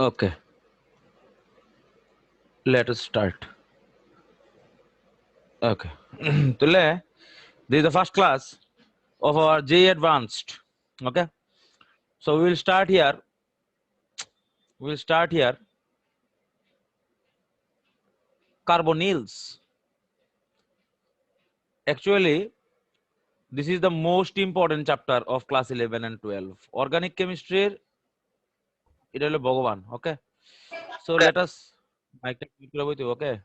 Okay, let us start. Okay. Today, this is the first class of our JEE Advanced. Okay. So we will start here. Carbonyls. Actually, this is the most important chapter of class 11 and 12. Organic chemistry, it is Bhagavan. Okay. So let us, okay.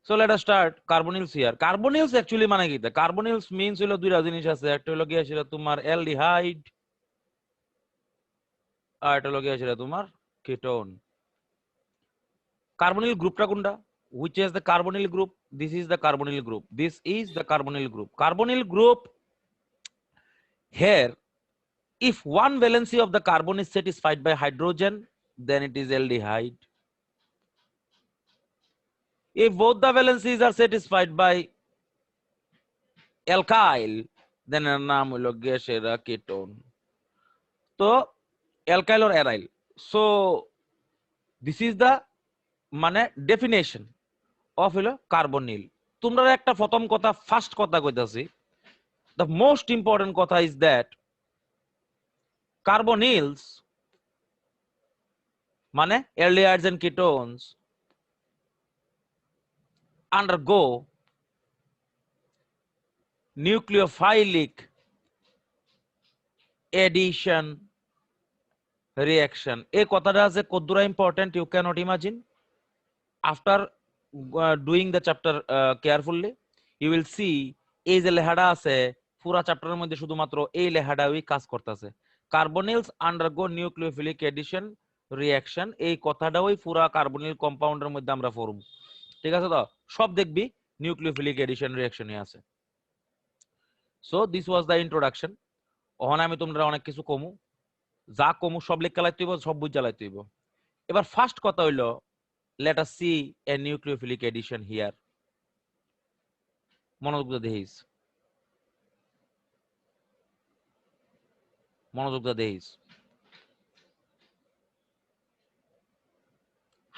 So let us start carbonyls here. Carbonyls actually মানে কি? Carbonyls means হলো দুইটা জিনিস আছে। একটা হলো গিয়ে সেটা তোমার aldehyde আর একটা হলো গিয়ে সেটা তোমার ketone. Carbonyl groupটা কোনটা? Which is the carbonyl group? This is the carbonyl group. This is the carbonyl group. Carbonyl group here, if one valency of the carbon is satisfied by hydrogen, then it is aldehyde. If both the valencies are satisfied by alkyl, then এর নাম হলো গিয়ে সেটা ketone. তো alkyl or aryl. So this is the মানে definition of হলো carbonyl. তোমরা একটা প্রথম কথা ফার্স্ট কথা কইতাছি। The most important কথা is that carbonyls মানে aldehydes and ketones undergo nucleophilic addition reaction. এই কথাটা আছে কতটা important you cannot imagine. After doing the chapter carefully, you will see এই যে লেখাটা আছে পুরো চ্যাপ্টারের মধ্যে শুধুমাত্র এই লেখাটাই কাজ করতেছে। Carbonyls undergo nucleophilic addition reaction, এই কথাটাই পুরো কার্বনিল কম্পাউন্ডের মধ্যে আমরা পড়ব। ঠিক আছে? তো সব দেখবি নিউক্লিওফিলিক এডিশন রিঅ্যাকশনে আছে। So this was the introduction. ওখানে আমি তোমরা অনেক কিছু কমু, যা কমু সব লিখ চালাইতে হইব, সব বুঝ চালাইতে হইব। এবার ফার্স্ট কথা হইলো let us see a nucleophilic addition here. মনোযোগ দেখিস,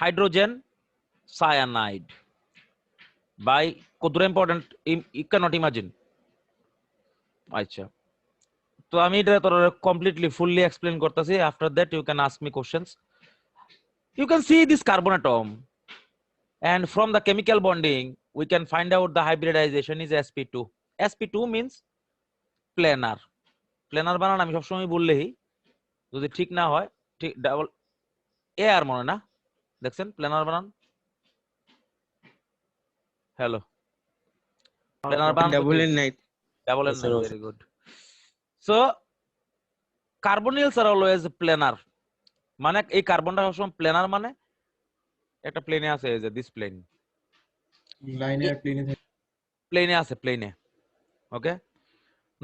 হাইড্রোজেন cyanide by কতটা ইম্পর্টেন্ট you cannot imagine. আচ্ছা, তো আমি এটা তোর কমপ্লিটলি ফুললি এক্সপ্লেইন করতেছি। After that you can ask me questions. You can see this carbon atom, and from the chemical bonding we can find out the hybridization is sp2. sp2 means planar. Planer বানান আমি সবসময় বললেই যদি ঠিক না হয়, ঠিক ডাবল এ আর মনে না, দেখছেন প্লেনার বানান। হ্যালো, প্লেনার বানান ডাবল এন নাই, very good. So কার্বনিলস are always planer, মানে এই কার্বনটা সবসময় প্লেনার, মানে একটা প্লেনে আছে, এই যে দিস প্লেন লাইনে আর প্লেনে আছে, প্লেনে। Okay,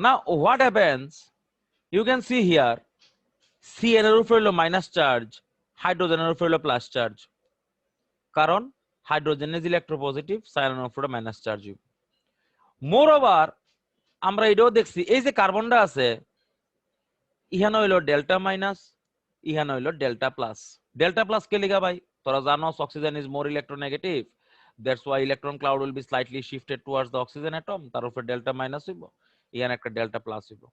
now what happens, you can see here CN এর উপর হলো মাইনাস চার্জ, হাইড্রোজেনের উপর হলো প্লাস চার্জ, কারণ হাইড্রোজেন ইজ ইলেকট্রোপজিটিভ, সায়ানের উপর মাইনাস চার্জ। মোর ওভার আমরা এটাও দেখছি, এই যে কার্বনটা আছে ইহানো হইলো ডেল্টা মাইনাস, ইহানো হইলো ডেল্টা প্লাস। ডেল্টা প্লাস কে লিখা ভাই? তোরা জানো oxygen is more electronegative, that's why electron cloud will be slightly shifted towards the oxygen atom, তার উপর ডেল্টা মাইনাস হইব, ইহান একটা ডেল্টা প্লাস হইব।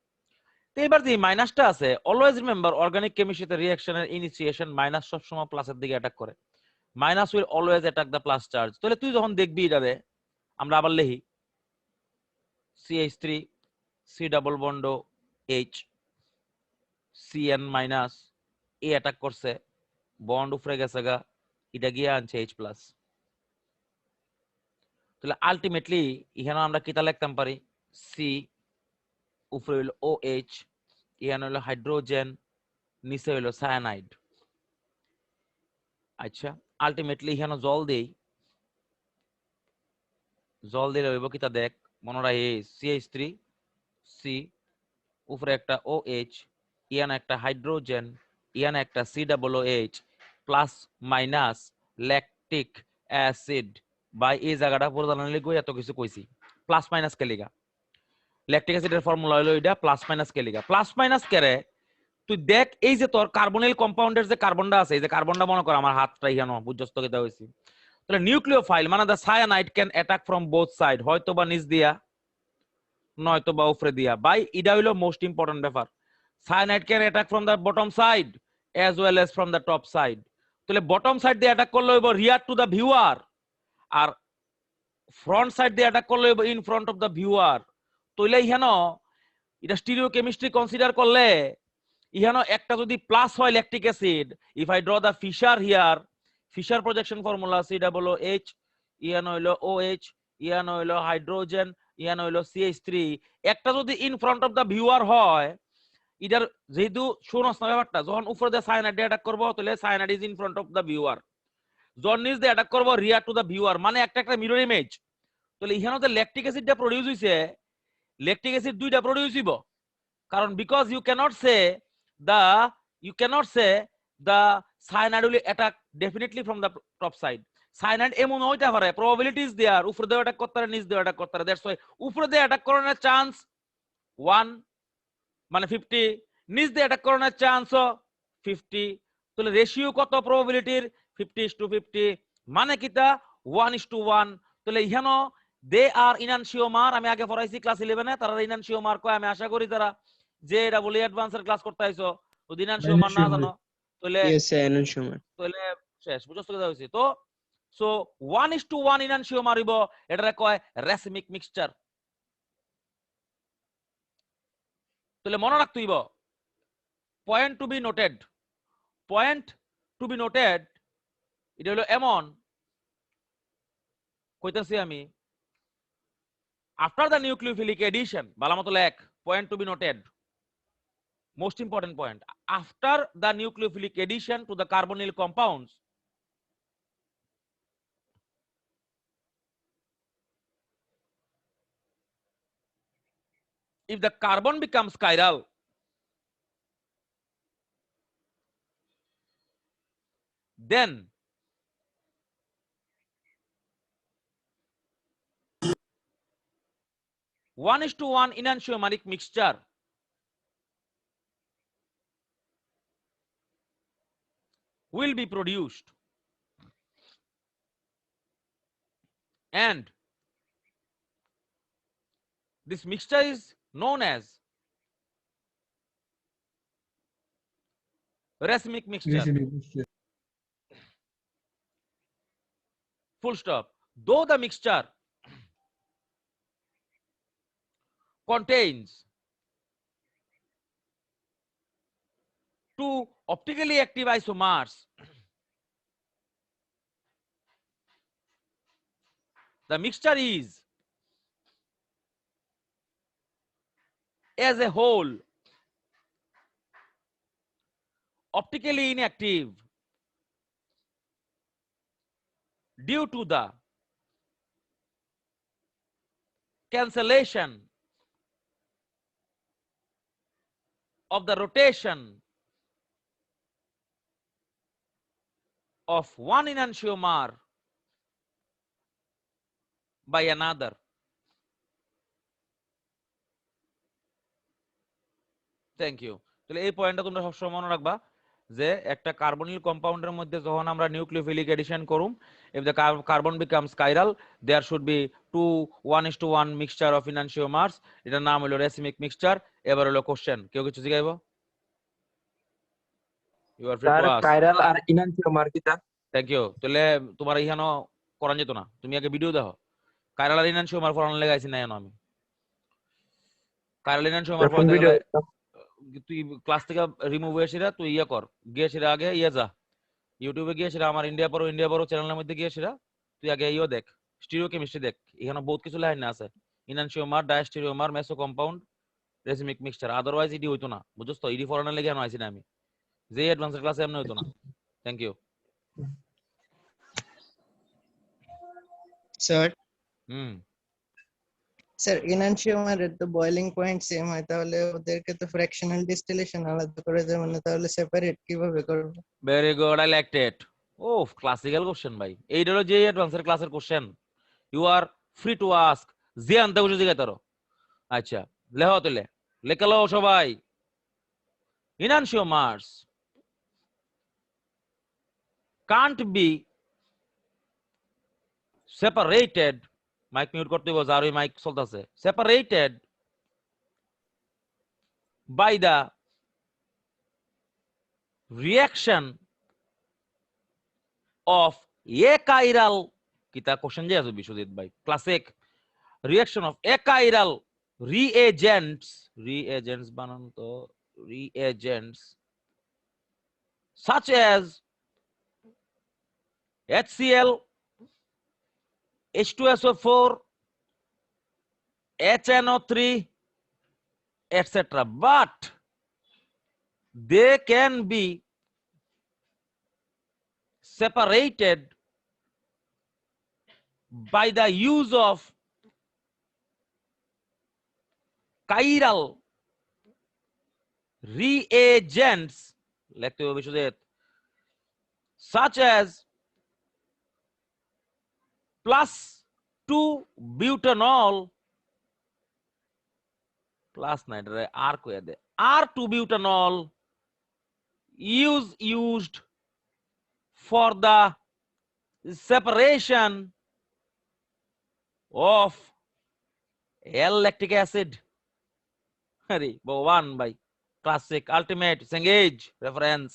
তো এবার যে মাইনাসটা আছে, অলওয়েজ রিমেম্বার অর্গানিক কেমিস্ট্রিতে রিঅ্যাকশনের ইনিশিয়েশন মাইনাস সবসময় প্লাসের দিকে অ্যাটাক করে। Minus will always attack the plus charge. তাহলে তুই যখন দেখবি এটারে, আমরা আবার লিখি CH3 C double bond H CN মাইনাস, এ অ্যাটাক করছে, বন্ড উপরে গেছে গা, এটা গিয়ে আনছে H প্লাস। তাহলে আলটিমেটলি এখানে আমরা কিতা লিখতাম পারি, সি উপরে হইলো OH, এখানে হইলো হাইড্রোজেন, নিচে হইলো সায়ানাইড। আচ্ছা, আলটিমেটলি এখানে জল দিই, জল দিলে হইব কিতা দেখ, মনে রাখি CH3 C উপরে একটা OH, ইয়ান একটা হাইড্রোজেন, ইয়ান একটা COOH plus minus lactic acid. বাই এই জায়গাটা প্রধান লিখবো, এত কিছু কইছি প্লাস মাইনাস কে লিগা, ল্যাকটিক অ্যাসিডের ফর্মুলা হলো এটা প্লাস মাইনাস কে লিগা। প্লাস মাইনাস কে রে, তুই দেখ এই যে তোর কার্বনিল কম্পাউন্ডের যে কার্বনটা আছে, এই যে কার্বনটা মনে কর আমার হাতটা ইহানো বুঝছস তো কেটা হইছে, তাহলে নিউক্লিওফাইল মানে the cyanide can attack from both side, হয়তো বা নিচ দিয়া নয়তো বা উপরে দিয়া। ভাই এটা হইলো মোস্ট ইম্পর্টেন্ট ব্যাপার। Cyanide can attack from the bottom side as well as from the top side. তাহলে বটম সাইড দিয়ে অ্যাটাক করলে হইব রিয়ার টু দা ভিউয়ার, আর ফ্রন্ট সাইড দিয়ে অ্যাটাক করলে হইব in front of the viewer. তাহলে ইহানো এটা স্টিরিও কেমিস্ট্রি কনসিডার করলে ইহানো একটা যদি প্লাস হয় lactic acid, if I draw the Fischer here, Fischer projection formula COOH, ইহানো হইলো OH, ইহানো হইলো হাইড্রোজেন, ইহানো হইলো CH3, একটা যদি in front of the viewer হয়, ইদার যেহেতু শোনস না ব্যাপারটা, যখন উপরে দিয়ে সায়ানাইড দিয়ে অ্যাটাক করবো তাহলে cyanide is in front of the viewer, যখন নিচ দিয়ে অ্যাটাক করবো রিয়ার টু দা ভিউয়ার, মানে একটা একটা মিরর ইমেজ। তাহলে ইহানো যে ল্যাকটিক অ্যাসিডটা প্রোডিউস হইছে, ল্যাকটিক অ্যাসিড দুইটা প্রোডিউস হইব, কারণ because you cannot say the cyanide will attack definitely from the top side. Cyanide এমন হইতে পারে probability is there উপরে দিয়ে অ্যাটাক করতে পারে নিচ দিয়ে অ্যাটাক করতে পারে, দ্যাটস ওয়াই উপরে দিয়ে অ্যাটাক করার চান্স 1 মানে 50, নিচ দিয়ে অ্যাটাক করার চান্সও 50। তাহলে রেশিও কত প্রবাবিলিটির? 50:50, মানে কিটা 1:1। তাহলে ইহানো দে আর ইনানশিওমার, আমি আগে পড়াইছি ক্লাস 11 এ, তারা ইনানশিওমার কয়, আমি আশা করি তারা যে ডাবল অ্যাডভান্সের ক্লাস করতে আইছো ও ইনানশিওমার না জানো তাহলে তাহলে শেষ বুঝছ তো হইছে তো। সো 1:1 ইনানশিওমার হইব, এটারে কয় রেসিমিক মিক্সচার। তাহলে মনে রাখতে হইব point to be noted, point to be noted এটা হলো এমন কইতাছি আমি, আফটার দ্য নিউক্লিওফিলিক এডিশন ভালো মতো লেখ, point to be noted, most important point, after the nucleophilic addition to the carbonyl compounds, if the carbon becomes chiral, then one is to one enantiomeric mixture will be produced, and this mixture is known as racemic mixture. Full stop. Though the mixture contains two optically active isomers, the mixture is as a whole optically inactive due to the cancellation of the rotation of one enantiomer by another. Thank you. তাহলে এই পয়েন্টটা তোমরা সবসময় মনে রাখবা যে একটা carbonyl কম্পাউন্ডের মধ্যে যখন আমরা নিউক্লিওফিলিক এডিশন করুম, if the carbon becomes chiral there should be 1:1 mixture of enantiomers, এটার নাম হলো রেসিমিক মিক্সচার। এবার হলো কোশ্চেন, কেউ কিছু জিগাইবো? You are free to ask. chiral আর enantiomer কিটা? Thank you. তাহলে তোমার ইহানো করান যেত না, তুমি আগে ভিডিও দেখো। chiral আর enantiomer পড়ানো লাগাইছি না এনো আমি। chiral enantiomer পড়াতে গেলে তুই ক্লাস থেকে রিমুভ হয়ে সেরা তুই ইয়া কর, গিয়ে সেরা আগে ইয়ে যা ইউটিউবে গিয়ে সেরা আমার ইন্ডিয়া পড়ো চ্যানেলের মধ্যে গিয়ে সেরা তুই আগে ইও দেখ, স্টিরিও কেমিস্ট্রি দেখ, এখানে বহুত কিছু লাইন আছে, enantiomer, diastereomer, meso compound, racemic mixture. Otherwise ইডি হইতো না, বুঝছস তো? ইডি ফরেনার লেগে আনো আইছি না আমি, যে অ্যাডভান্সের ক্লাসে এমন হইতো না। Thank you sir. স্যার এনানশিওমারের তো বয়লিং পয়েন্ট সেম হয়, তাহলে ওদেরকে তো ফ্র্যাকশনাল ডিস্টিলেশন আলাদা করে দেব না, তাহলে সেপারেট কিভাবে করব? Very good, I liked it. ও ক্লাসিক্যাল কোশ্চেন ভাই, এইটা হলো যে অ্যাডভান্সের ক্লাসের question, you are free to ask, যে আনতে বুঝে জিজ্ঞাসা করো। আচ্ছা লেখো তাহলে, লেখালো সবাই, enantiomers can't be separated, mic mute করতে হবে, আর ওই mic চলতেছে, separated by the reaction of achiral, কিতা কোশ্চেন যে আছে বিশ্বজিৎ ভাই, classic reaction of achiral reagents বানান তো, reagents such as HCl, H2SO4, HNO3, etc. But they can be separated by the use of chiral reagents, লিখতে হবে Biswajit, such as plus 2-butanol, plus not R কইয়া দে, R2-butanol used for the separation of L-lactic acid. Hari, one by classic ultimate Cengage reference.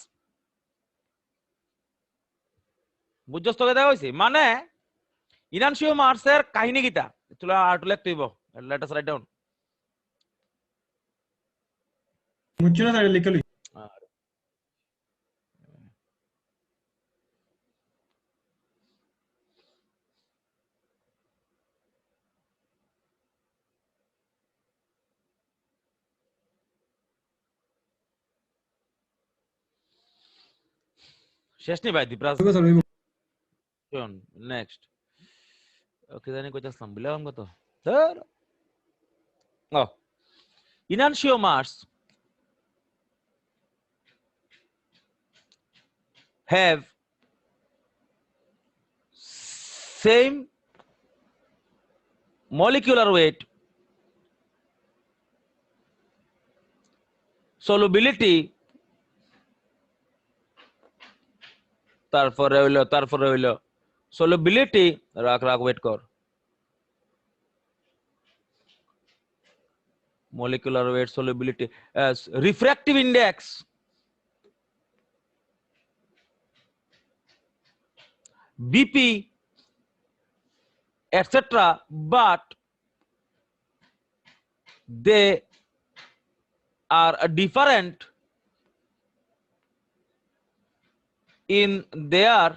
বুঝছস তো দেখা হইছে, মানে enantiomers এর কাহিনী কিটা তুলা আর লিখতে হইব, let us write down. মুচ্ছনা স্যার লিখলি শেষ নি ভাই দীপরাজ, স্যার শুন নেক্সট, ওকে জানি কইতাছলাম বললাম কত ধর, ও enantiomers have same molecular weight, solubility, তারপরে হইলো solubility, রাখ ওয়েট কর, molecular weight, solubility, refractive index, BP, etc. But they are different in their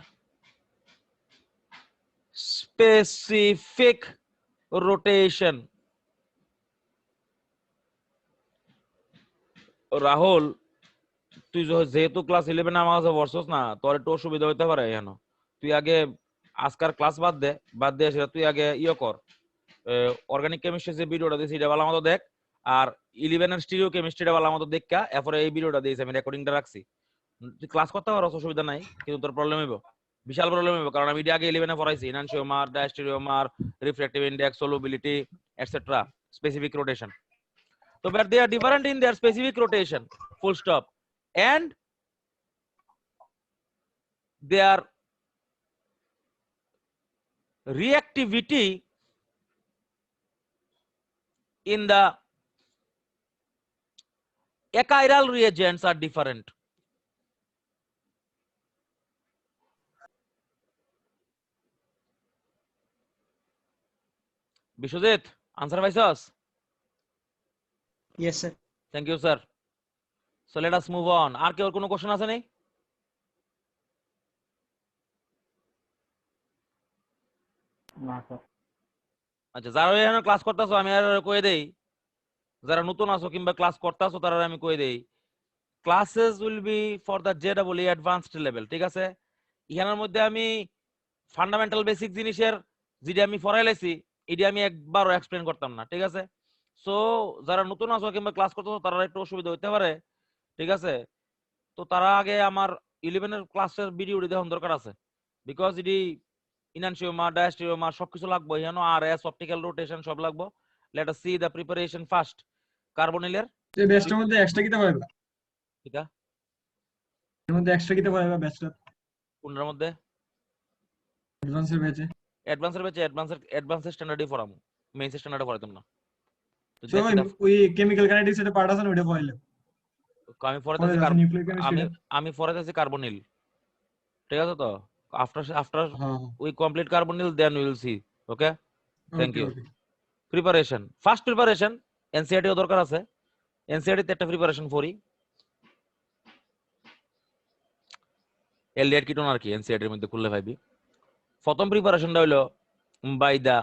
specific rotation. Rahul, তুই যেহেতু ক্লাস 11 আমার কাছে পড়ছস না, তোর একটু অসুবিধা হইতে পারে, এখানে তুই আগে আজকার ক্লাস বাদ দে সেটা তুই আগে কর, অর্গানিক কেমিস্ট্রি যে ভিডিওটা দিয়েছি এটা ভালো মতো দেখ, আর 11 এর স্টিরিও কেমিস্ট্রিটা ভালো মতো দেখা, এরপরে এই ভিডিওটা দিয়েছি আমি, রেকর্ডিংটা রাখছি, তুই ক্লাস করতে পারো, অসুবিধা নাই, কিন্তু তোর প্রবলেম হইব, বিশাল প্রবলেম হইব, কারণ আমি এটা আগে 11 এ পড়াইছি, enantiomer, diastereomer, refractive index, solubility, etc. specific rotation. So but they are different in their specific rotation, full stop, and their reactivity in the achiral reagents are different. Bishojit, answer পাইছস? Yes sir. Thank you sir. So let us move on. আর কি ওর কোনো question আছে নেই? না sir, আচ্ছা, যারা এখানে class করতেছো আমি আর কয়ে দেই, যারা নতুন আছো কিংবা ক্লাস করতেছো তারা আমি কয়ে দেই, classes will be for the JEE advanced level, ঠিক আছে? এখানের মধ্যে আমি ফান্ডামেন্টাল বেসিক জিনিসের যেটা আমি পড়াইলেছি এটি আমি একবারও এক্সপ্লেন করতাম না, ঠিক আছে? সো যারা নতুন আছো কিংবা ক্লাস করতেছো তারা একটু অসুবিধা হইতে পারে, ঠিক আছে? তো তারা আগে আমার 11 এর ক্লাসের ভিডিওটি দেখার দরকার আছে, বিকজ এটি enantiomer, diastereomer সবকিছু লাগবে, এখানে RS, অপটিক্যাল রোটেশন সব লাগবে। Let us see the preparation first. কার্বনিলের এই ব্যাচটার মধ্যে এক্সট্রা কিতা পাইবা? কিটা এর মধ্যে এক্সট্রা কিতে পারবে ব্যাচলর কোনটার মধ্যে অ্যাডভান্সের ব্যাচে অ্যাডভান্সের ব্যাচে অ্যাডভান্সের স্ট্যান্ডার্ডই পড়ামু মেইনস স্ট্যান্ডার্ডে পড়াইতাম না তো তো দেখ কিটা ওই কেমিক্যাল কাইনেটিক্স এর পার্ট আছে না ওটা পড়াইলে আমি পরে পড়াইতেছি আছে নিউক্লিয়ার কেমিস্ট্রি আমি আমি পড়াইতেছি কার্বনিল ঠিক আছে তো after হ্যাঁ we complete carbonyl then we will see okay thank okay you okay preparation first preparation NCERT ও দরকার আছে এনসিইআরটি তে একটা প্রিপারেশন করি এলডিআর কিটোন আর কি এনসিইআরটি এর মধ্যে খুললে পাইবি প্রথম প্রিপারেশনটা হলো বাই দা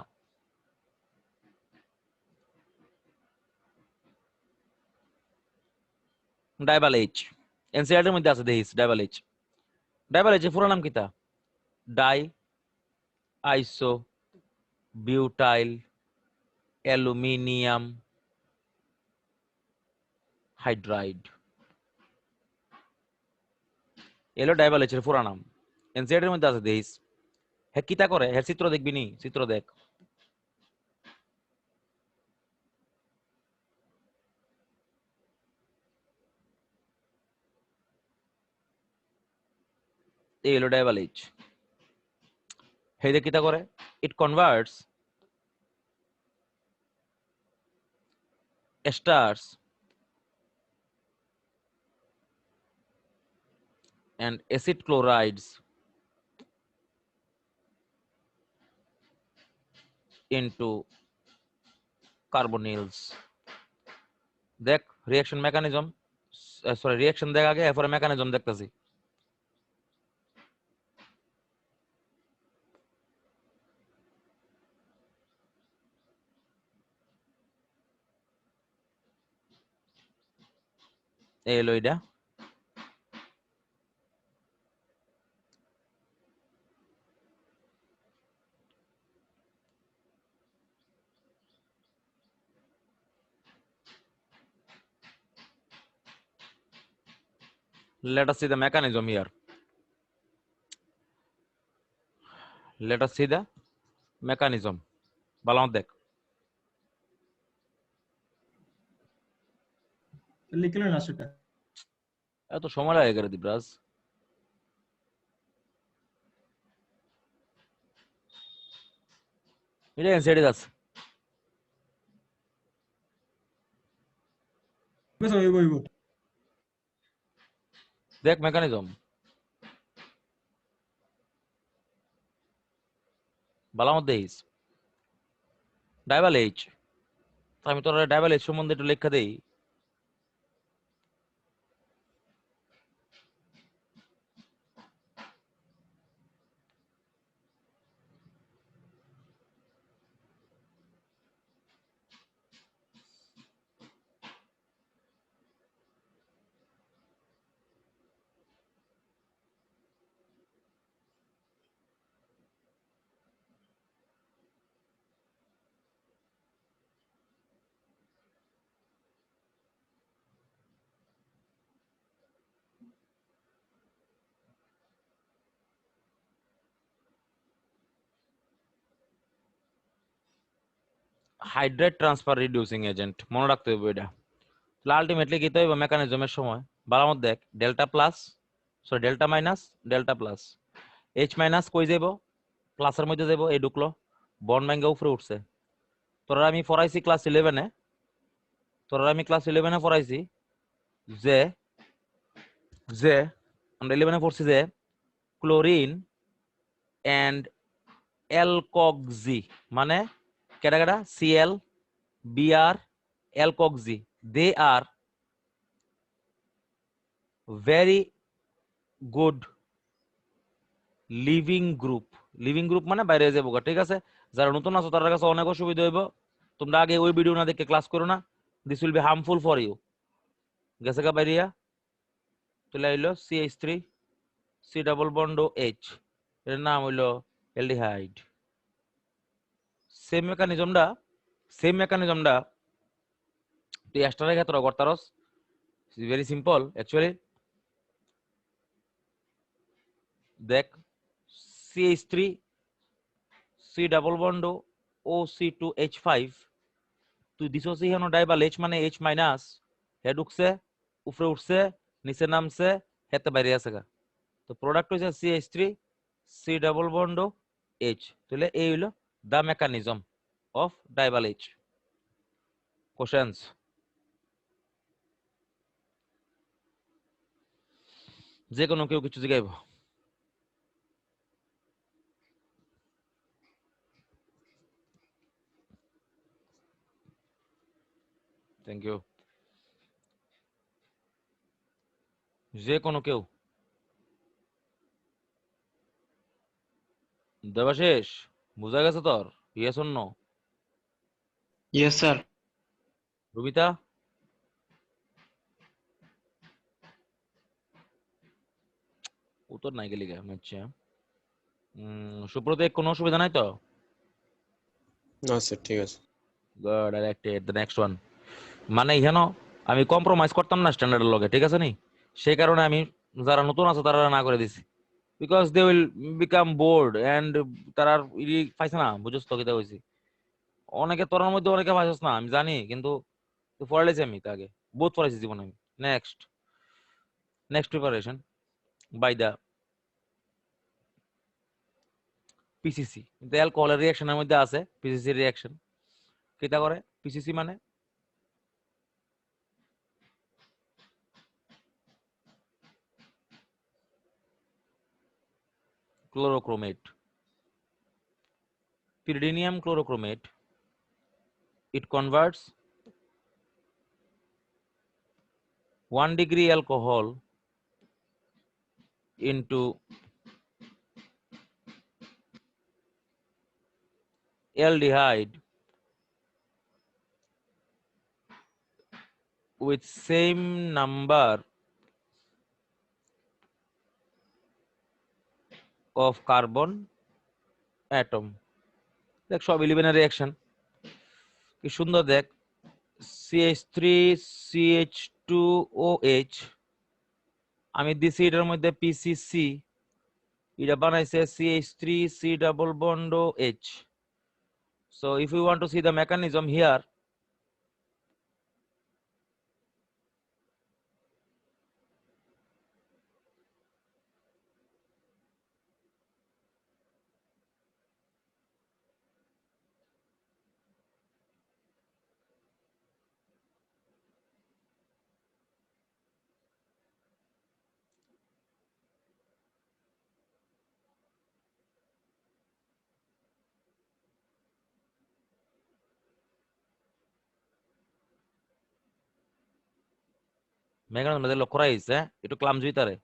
ডাইবাল এইচ এনসিইআরটি এর মধ্যে আছে দেখিস ডাইবাল এইচ এর পুরো নাম কিতা ডাই আইসো বিউটাইল অ্যালুমিনিয়াম হাইড্রাইড এলো ডাইবাল এইচ এর পুরো নাম এনসিইআরটি এর মধ্যে আছে দেখিস হ্যাঁ কিতা করে হ্যাঁ চিত্র দেখবি নি চিত্র দেখ এই হলো ডাইবাল এইচ হ্যাঁ দেখ কিতা করে it converts esters and acid chlorides into carbonyls দেখ রিঅ্যাকশন মেকানিজম সরি রিঅ্যাকশন দেখ আগে এরপরে মেকানিজম দেখতেছি এই হলো এটা let us see the mechanism here let us see the mechanism ভালো মত দেখ লিখলেন না সেটা এত সময় লাগে করে দিব্রাজ এটা এনসিইআরটি আছে বেশ ওই দেখ মেকানিজম ভালো মত দেখিস ডাইবাল এইচ আমি তোর ডাইবাল এইচ সম্বন্ধে একটু লেখা দেই হাইড্রেট ট্রান্সফার রিডিউসিং এজেন্ট মনে রাখতে হবে এটা আলটিমেটলি কি হইব মেকানিজমের সময় ভালো মত দেখ delta plus sorry delta minus delta plus H minus কই যাব প্লাসের মধ্যে যাব এই ঢুকলো বন্ড ব্যাঙ্গে উপরে উঠছে তোরা আমি পড়াইছি ক্লাস 11 এ পড়াইছি যে যে আমরা 11 এ পড়ছি যে ক্লোরিন এন্ড অ্যালকোক্সি মানে কেডা কেডা Cl Br alkoxy they are very good living group মানে বাইরে যাবো ঠিক আছে যারা নতুন আছো তাদের কাছে অনেক অসুবিধা হইব তোমরা আগে ওই ভিডিও না দেখে ক্লাস করো না this will be harmful for you গেছে কা বাইরিয়া তাহলে হইলো CH3 C double bond H এর নাম হইলো অ্যালডিহাইড সেম মেকানিজমটা তুই এক্সট্রা ক্ষেত্রে করতারস ভেরি সিম্পল অ্যাকচুয়ালি দেখ CH3 C double bond OC2H5 তুই দিছস এখানে ডাইবাল H মানে H মাইনাস হে ঢুকছে উপরে উঠছে নিচে নামছে হেতে বাইরে আছে গা তো প্রোডাক্ট হইছে CH3 C double bond H তাহলে এই হলো দা মেকানিজম অফ ডাইভাল H কোশ্চেনস যে কোনো কেউ কিছু জিগাইব থ্যাংক ইউ যে কোনো কেউ দেবাশিস বুঝা গেছে তোর yes or no Yes, sir. Rubita উত্তর নাই গেলি গা আচ্ছা সুপ্রতীক কোনো অসুবিধা নাই তো না স্যার ঠিক আছে good directed the next one মানে এখানে আমি কম্প্রোমাইজ করতাম না স্ট্যান্ডার্ডের লগে ঠিক আছে নি সেই কারণে আমি যারা নতুন আছে তারা না করে দিছি because they will become bored and তারা পাইছে না বুঝছ তো কিতা হইছে অনেকে তোরার মধ্যে অনেকে পাইছস না আমি জানি কিন্তু পড়াইছি আমি তাকে বহুত পড়াইছি জীবনে আমি next preparation by the PCC কিন্তু অ্যালকোহলের রিঅ্যাকশনের মধ্যে আছে পিসিসি রিঅ্যাকশন কিতা করে পিসিসি মানে chlorochromate pyridinium chlorochromate it converts 1 degree alcohol into aldehyde with same number of carbon atom দেখ সব ইলেভেনের রিঅ্যাকশন কি সুন্দর দেখ CH3 CH2OH আমি দিছি এটার মধ্যে PCC এটা বানাইছে CH3 C double bond OH so if you want to see the mechanism here mechanism লক্ষ্য করা হয়েছে একটু ক্লামজি তারে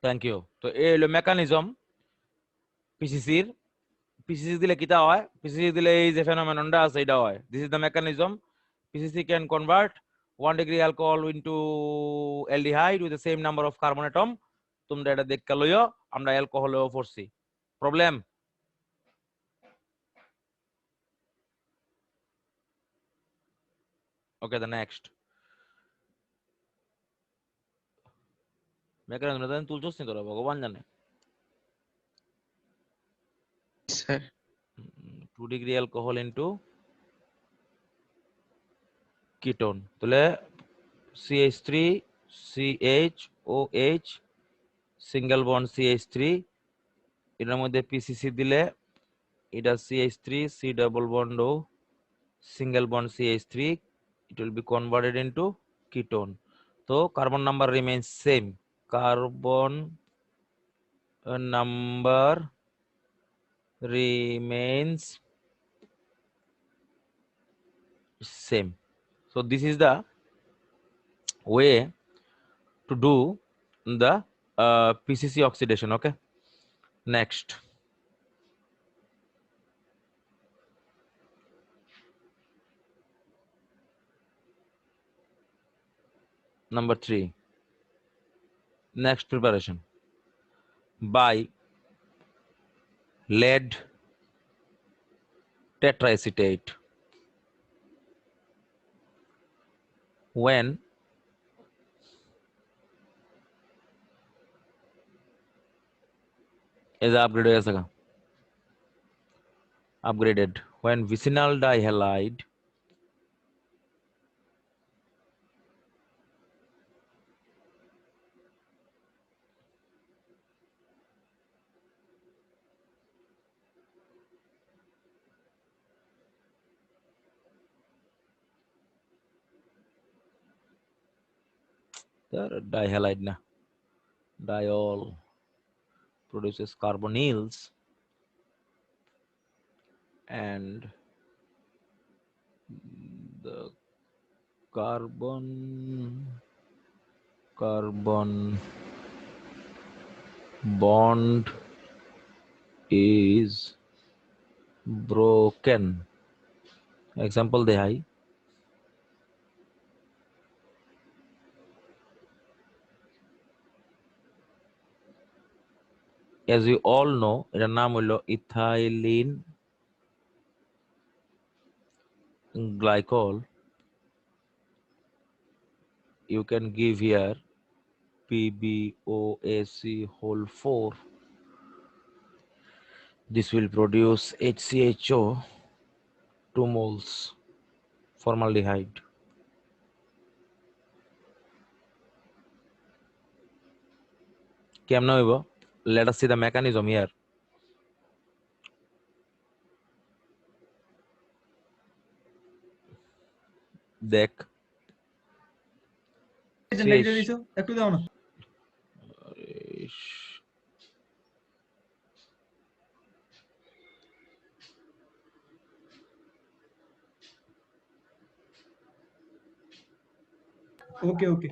থ্যাংক ইউ তো এই হলো মেকানিজম পিসিসির পিসিসি দিলে কিটা হয় পিসিসি দিলে এই যে ফেনোমেননটা আছে এটা হয় this is the mechanism PCC can convert 1 degree alcohol into aldehyde with the same number of carbon atom তোমরা এটা দেখতে লইও আমরা অ্যালকোহলেও পড়ছি problem okay the next mechanism তুলছস নি তোরা ভগবান জানে Sir. 2 degree alcohol into ketone তাহলে CH3 CHOH single bond CH3 এটার মধ্যে PCC দিলে এটা CH3 C double bond O single bond CH3 it will be converted into ketone so carbon number remains same carbon number remains same so this is the way to do the PCC oxidation okay next Number 3. Next preparation. By lead tetraacetate. When is upgraded? Upgraded when vicinal dihalide the dihalide na diol produces carbonyls and the carbon bond is broken. Example de hai. As you all know, এটার নাম হলো ethylene glycol. You can give here PbOAC whole 4. This will produce HCHO 2 moles formaldehyde. কেমনে হইব? Let us see the mechanism here. দেখ লিখে দিছো একটু দাও না ওকে ওকে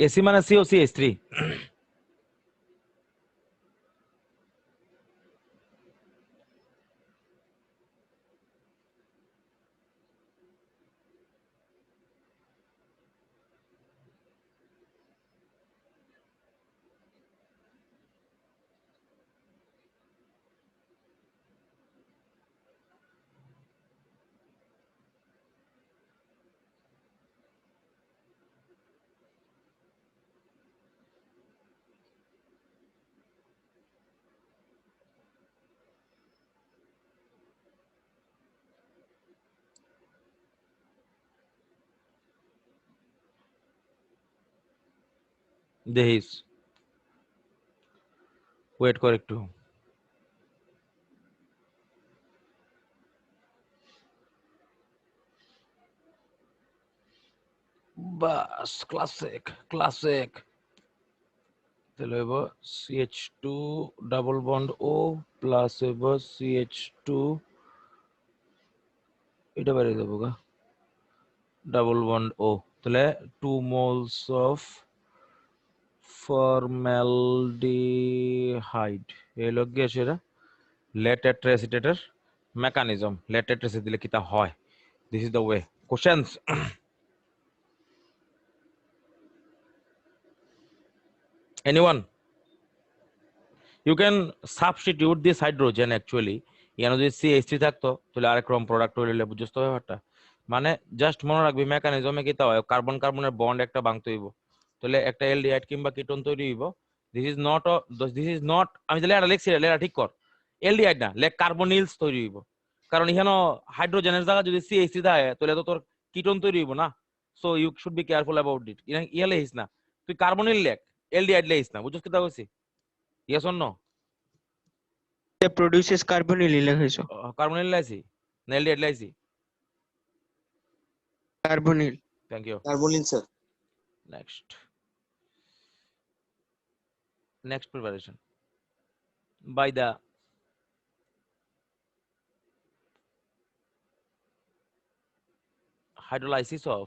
AC মানে COCH3. দেখিস ওয়েট কর একটু বাস ক্লাসিক তাহলে হইব CH2 double bond O plus হইব CH2 এটা বাইরে যাবো গা ডাবল বন্ড O তাহলে 2 moles of formaldehyde এই লগ গিয়ে সেটা lead tetraacetate mechanism lead tetraacetate দিলে কিটা হয় this is the way questions anyone you can substitute this hydrogen actually এখানে যদি CH3 থাকতো তাহলে আরেক রকম প্রোডাক্ট হইলে বুঝছ তো ব্যাপারটা মানে জাস্ট মনে রাখবি মেকানিজমে কিটা হয় কার্বন কার্বনের বন্ড একটা ভাঙতে হইব তাহলে একটা অ্যালডিহাইড কিংবা কিটোন তৈরি হইব দিস ইজ নট আমি তাহলে এটা লিখছি এটা ঠিক কর অ্যালডিহাইড না লেখ কার্বনিলস তৈরি হইব কারণ এখানে হাইড্রোজেনের জায়গা যদি CH3 থাকে তাহলে তো তোর কিটোন তৈরি হইব না so you should be careful about it yeah লিখিস না তুই কার্বনিল লেখ অ্যালডিহাইড লিখিস না বুঝছ কিটা কইছি yes or no It produces carbonyl লেখাইছো কার্বনিল লাইছি না অ্যালডিহাইড লাইছি carbonyl thank you Carbonyl, sir. next preparation by the hydrolysis of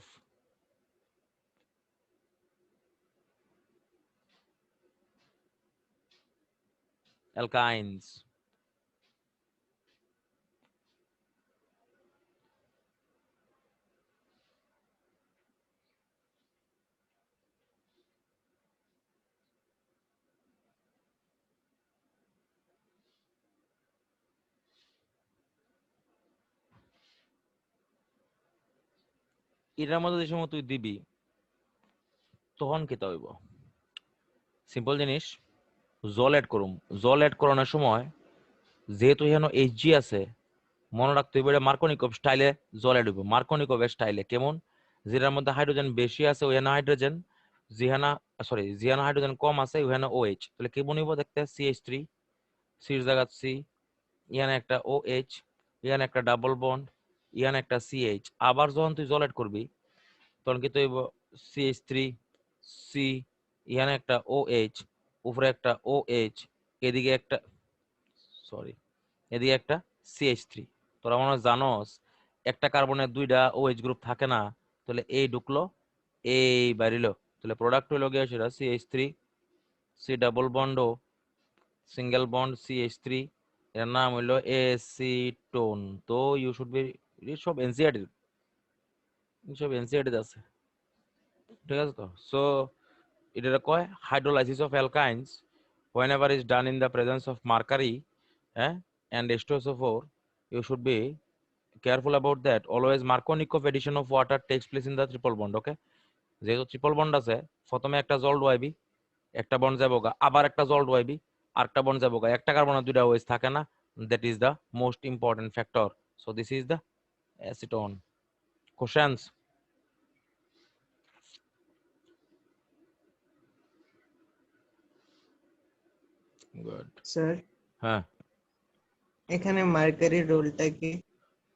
alkynes. এটার মধ্যে যে সময় তুই দিবি তখন খেতে হইব সিম্পল জিনিস জল অ্যাড করুম জল অ্যাড করানোর সময় যেহেতু এখানে এইচজি আছে মনে রাখতে হইব এটা মার্কোনিকভ স্টাইলে জল অ্যাড হইব মার্কোনিকভের স্টাইলে কেমন যেটার মধ্যে হাইড্রোজেন বেশি আছে ওখানে হাইড্রোজেন যেখানে হাইড্রোজেন কম আছে ওখানে OH তাহলে কেমন হইব দেখতে CH3 সির জায়গা সি ইয়ানে একটা OH ইয়ানে একটা ডাবল বন্ড ইয়ানে একটা CH আবার যখন তুই জল অ্যাড করবি তখন কি হইব CH3 সি ইয়ানে একটা OH উপরে একটা OH এদিকে একটা সরি এদিকে একটা CH3 তোরা মনে হয় জানোস একটা কার্বনের দুইটা OH গ্রুপ থাকে না তাহলে এই ঢুকলো এই বাইরিলো তাহলে প্রোডাক্ট হইলো গিয়ে সেটা CH3 C double bond O single bond CH3 এর নাম হইলো এসিটোন তো ইউ শুড বি সব এনসিআরটি আছে ঠিক আছে তো সো এটা কয় hydrolysis of alkynes whenever is done in the presence of mercury and H2SO4 you should be careful about that always Markovnikov addition of water takes place in the triple bond okay যেহেতু triple bond আছে প্রথমে একটা জল ডুবাইবি একটা bond যাবো গা আবার একটা জল ডুবাইবি আর একটা বন্ড যাবো গা একটা কার্বনের দুইটা ওয়েজ থাকে না that is the most important factor so this is the acetone questions good sir হ্যাঁ এখানে মার্কারির রোলটা কি?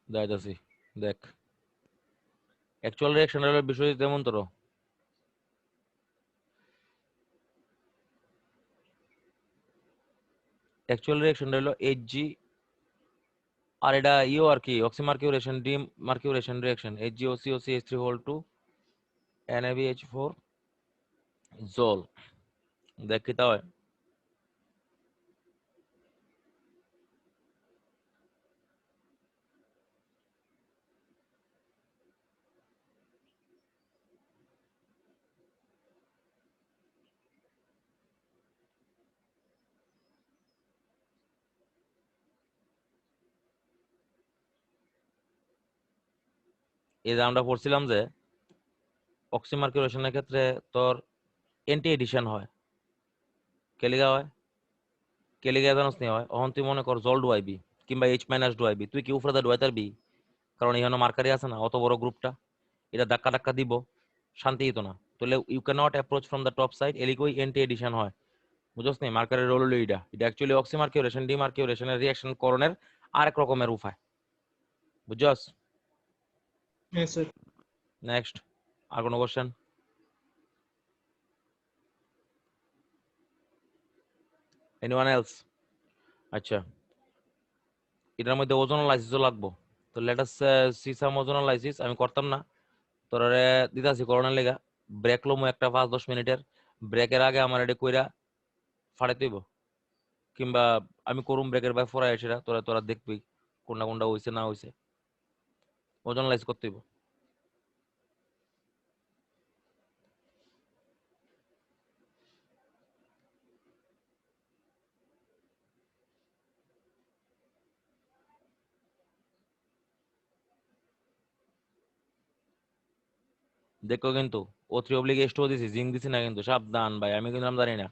যাইতাছি দেখ অ্যাকচুয়াল রিঅ্যাকশনের বিষয় যেমন তোর অ্যাকচুয়াল রিঅ্যাকশন হলো Hg আর এটা ইও আর কি oxymercuration demercuration reaction HgOCOCH3 whole two NaBH4 জল দেখ কি তা হয় এই যে আমরা পড়ছিলাম যে অক্সিমার্কিউরেশনের ক্ষেত্রে তোর এন্টি এডিশন হয় কেলিগা হয় কেলিগা জানোস নি হয় অহন তুই মনে কর জল ডুয়াইবি কিংবা H- ডুয়াইবি তুই কি উফরাদা ডুয়াই তারবি কারণ এখানে মার্কারি আছে না অত বড় গ্রুপটা এটা ধাক্কা ধাক্কা দিব শান্তি দিত না তাহলে you can not approach from the top side এলিকোই এন্টি এডিশন হয় বুঝছ নি মার্কারের রোল হলো এটা অ্যাকচুয়ালি অক্সিমার্কিউরেশন ডিমার্কিউরেশনের রিঅ্যাকশন করণের আরেক রকমের উপায় বুঝছস হ্যাঁ স্যার। নেক্সট আর কোনো কোশ্চেন এনিওয়ান এলস আচ্ছা এটার মধ্যে ওজোনালাইসিসও লাগবো তো লেট আস সি সাম ওজোনালাইসিস আমি করতাম না তোরে দিতাছি করোনার লেগা ব্রেক লমু একটা 5-10 মিনিটের ব্রেকের আগে আমার এটা কইরা ফাড়াই তৈব কিংবা আমি করুম ব্রেকের বাই ফোরাই সেটা তোরা তোরা দেখবি কোনটা কোনটা হইছে না হইছে ওজোনালাইজ করতে হইব দেখো কিন্তু O3/H2O দিছি জিঙ্ক দিছি না কিন্তু সাবধান ভাই আমি কিন্তু নাম জানি না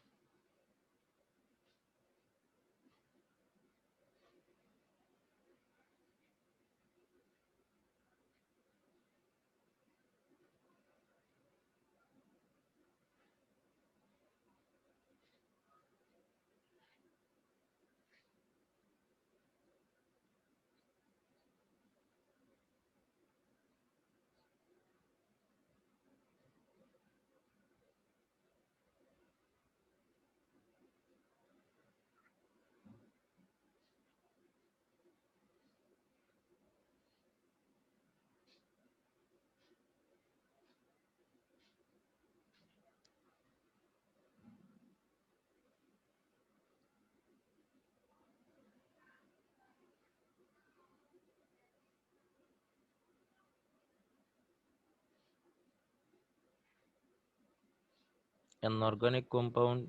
an organic compound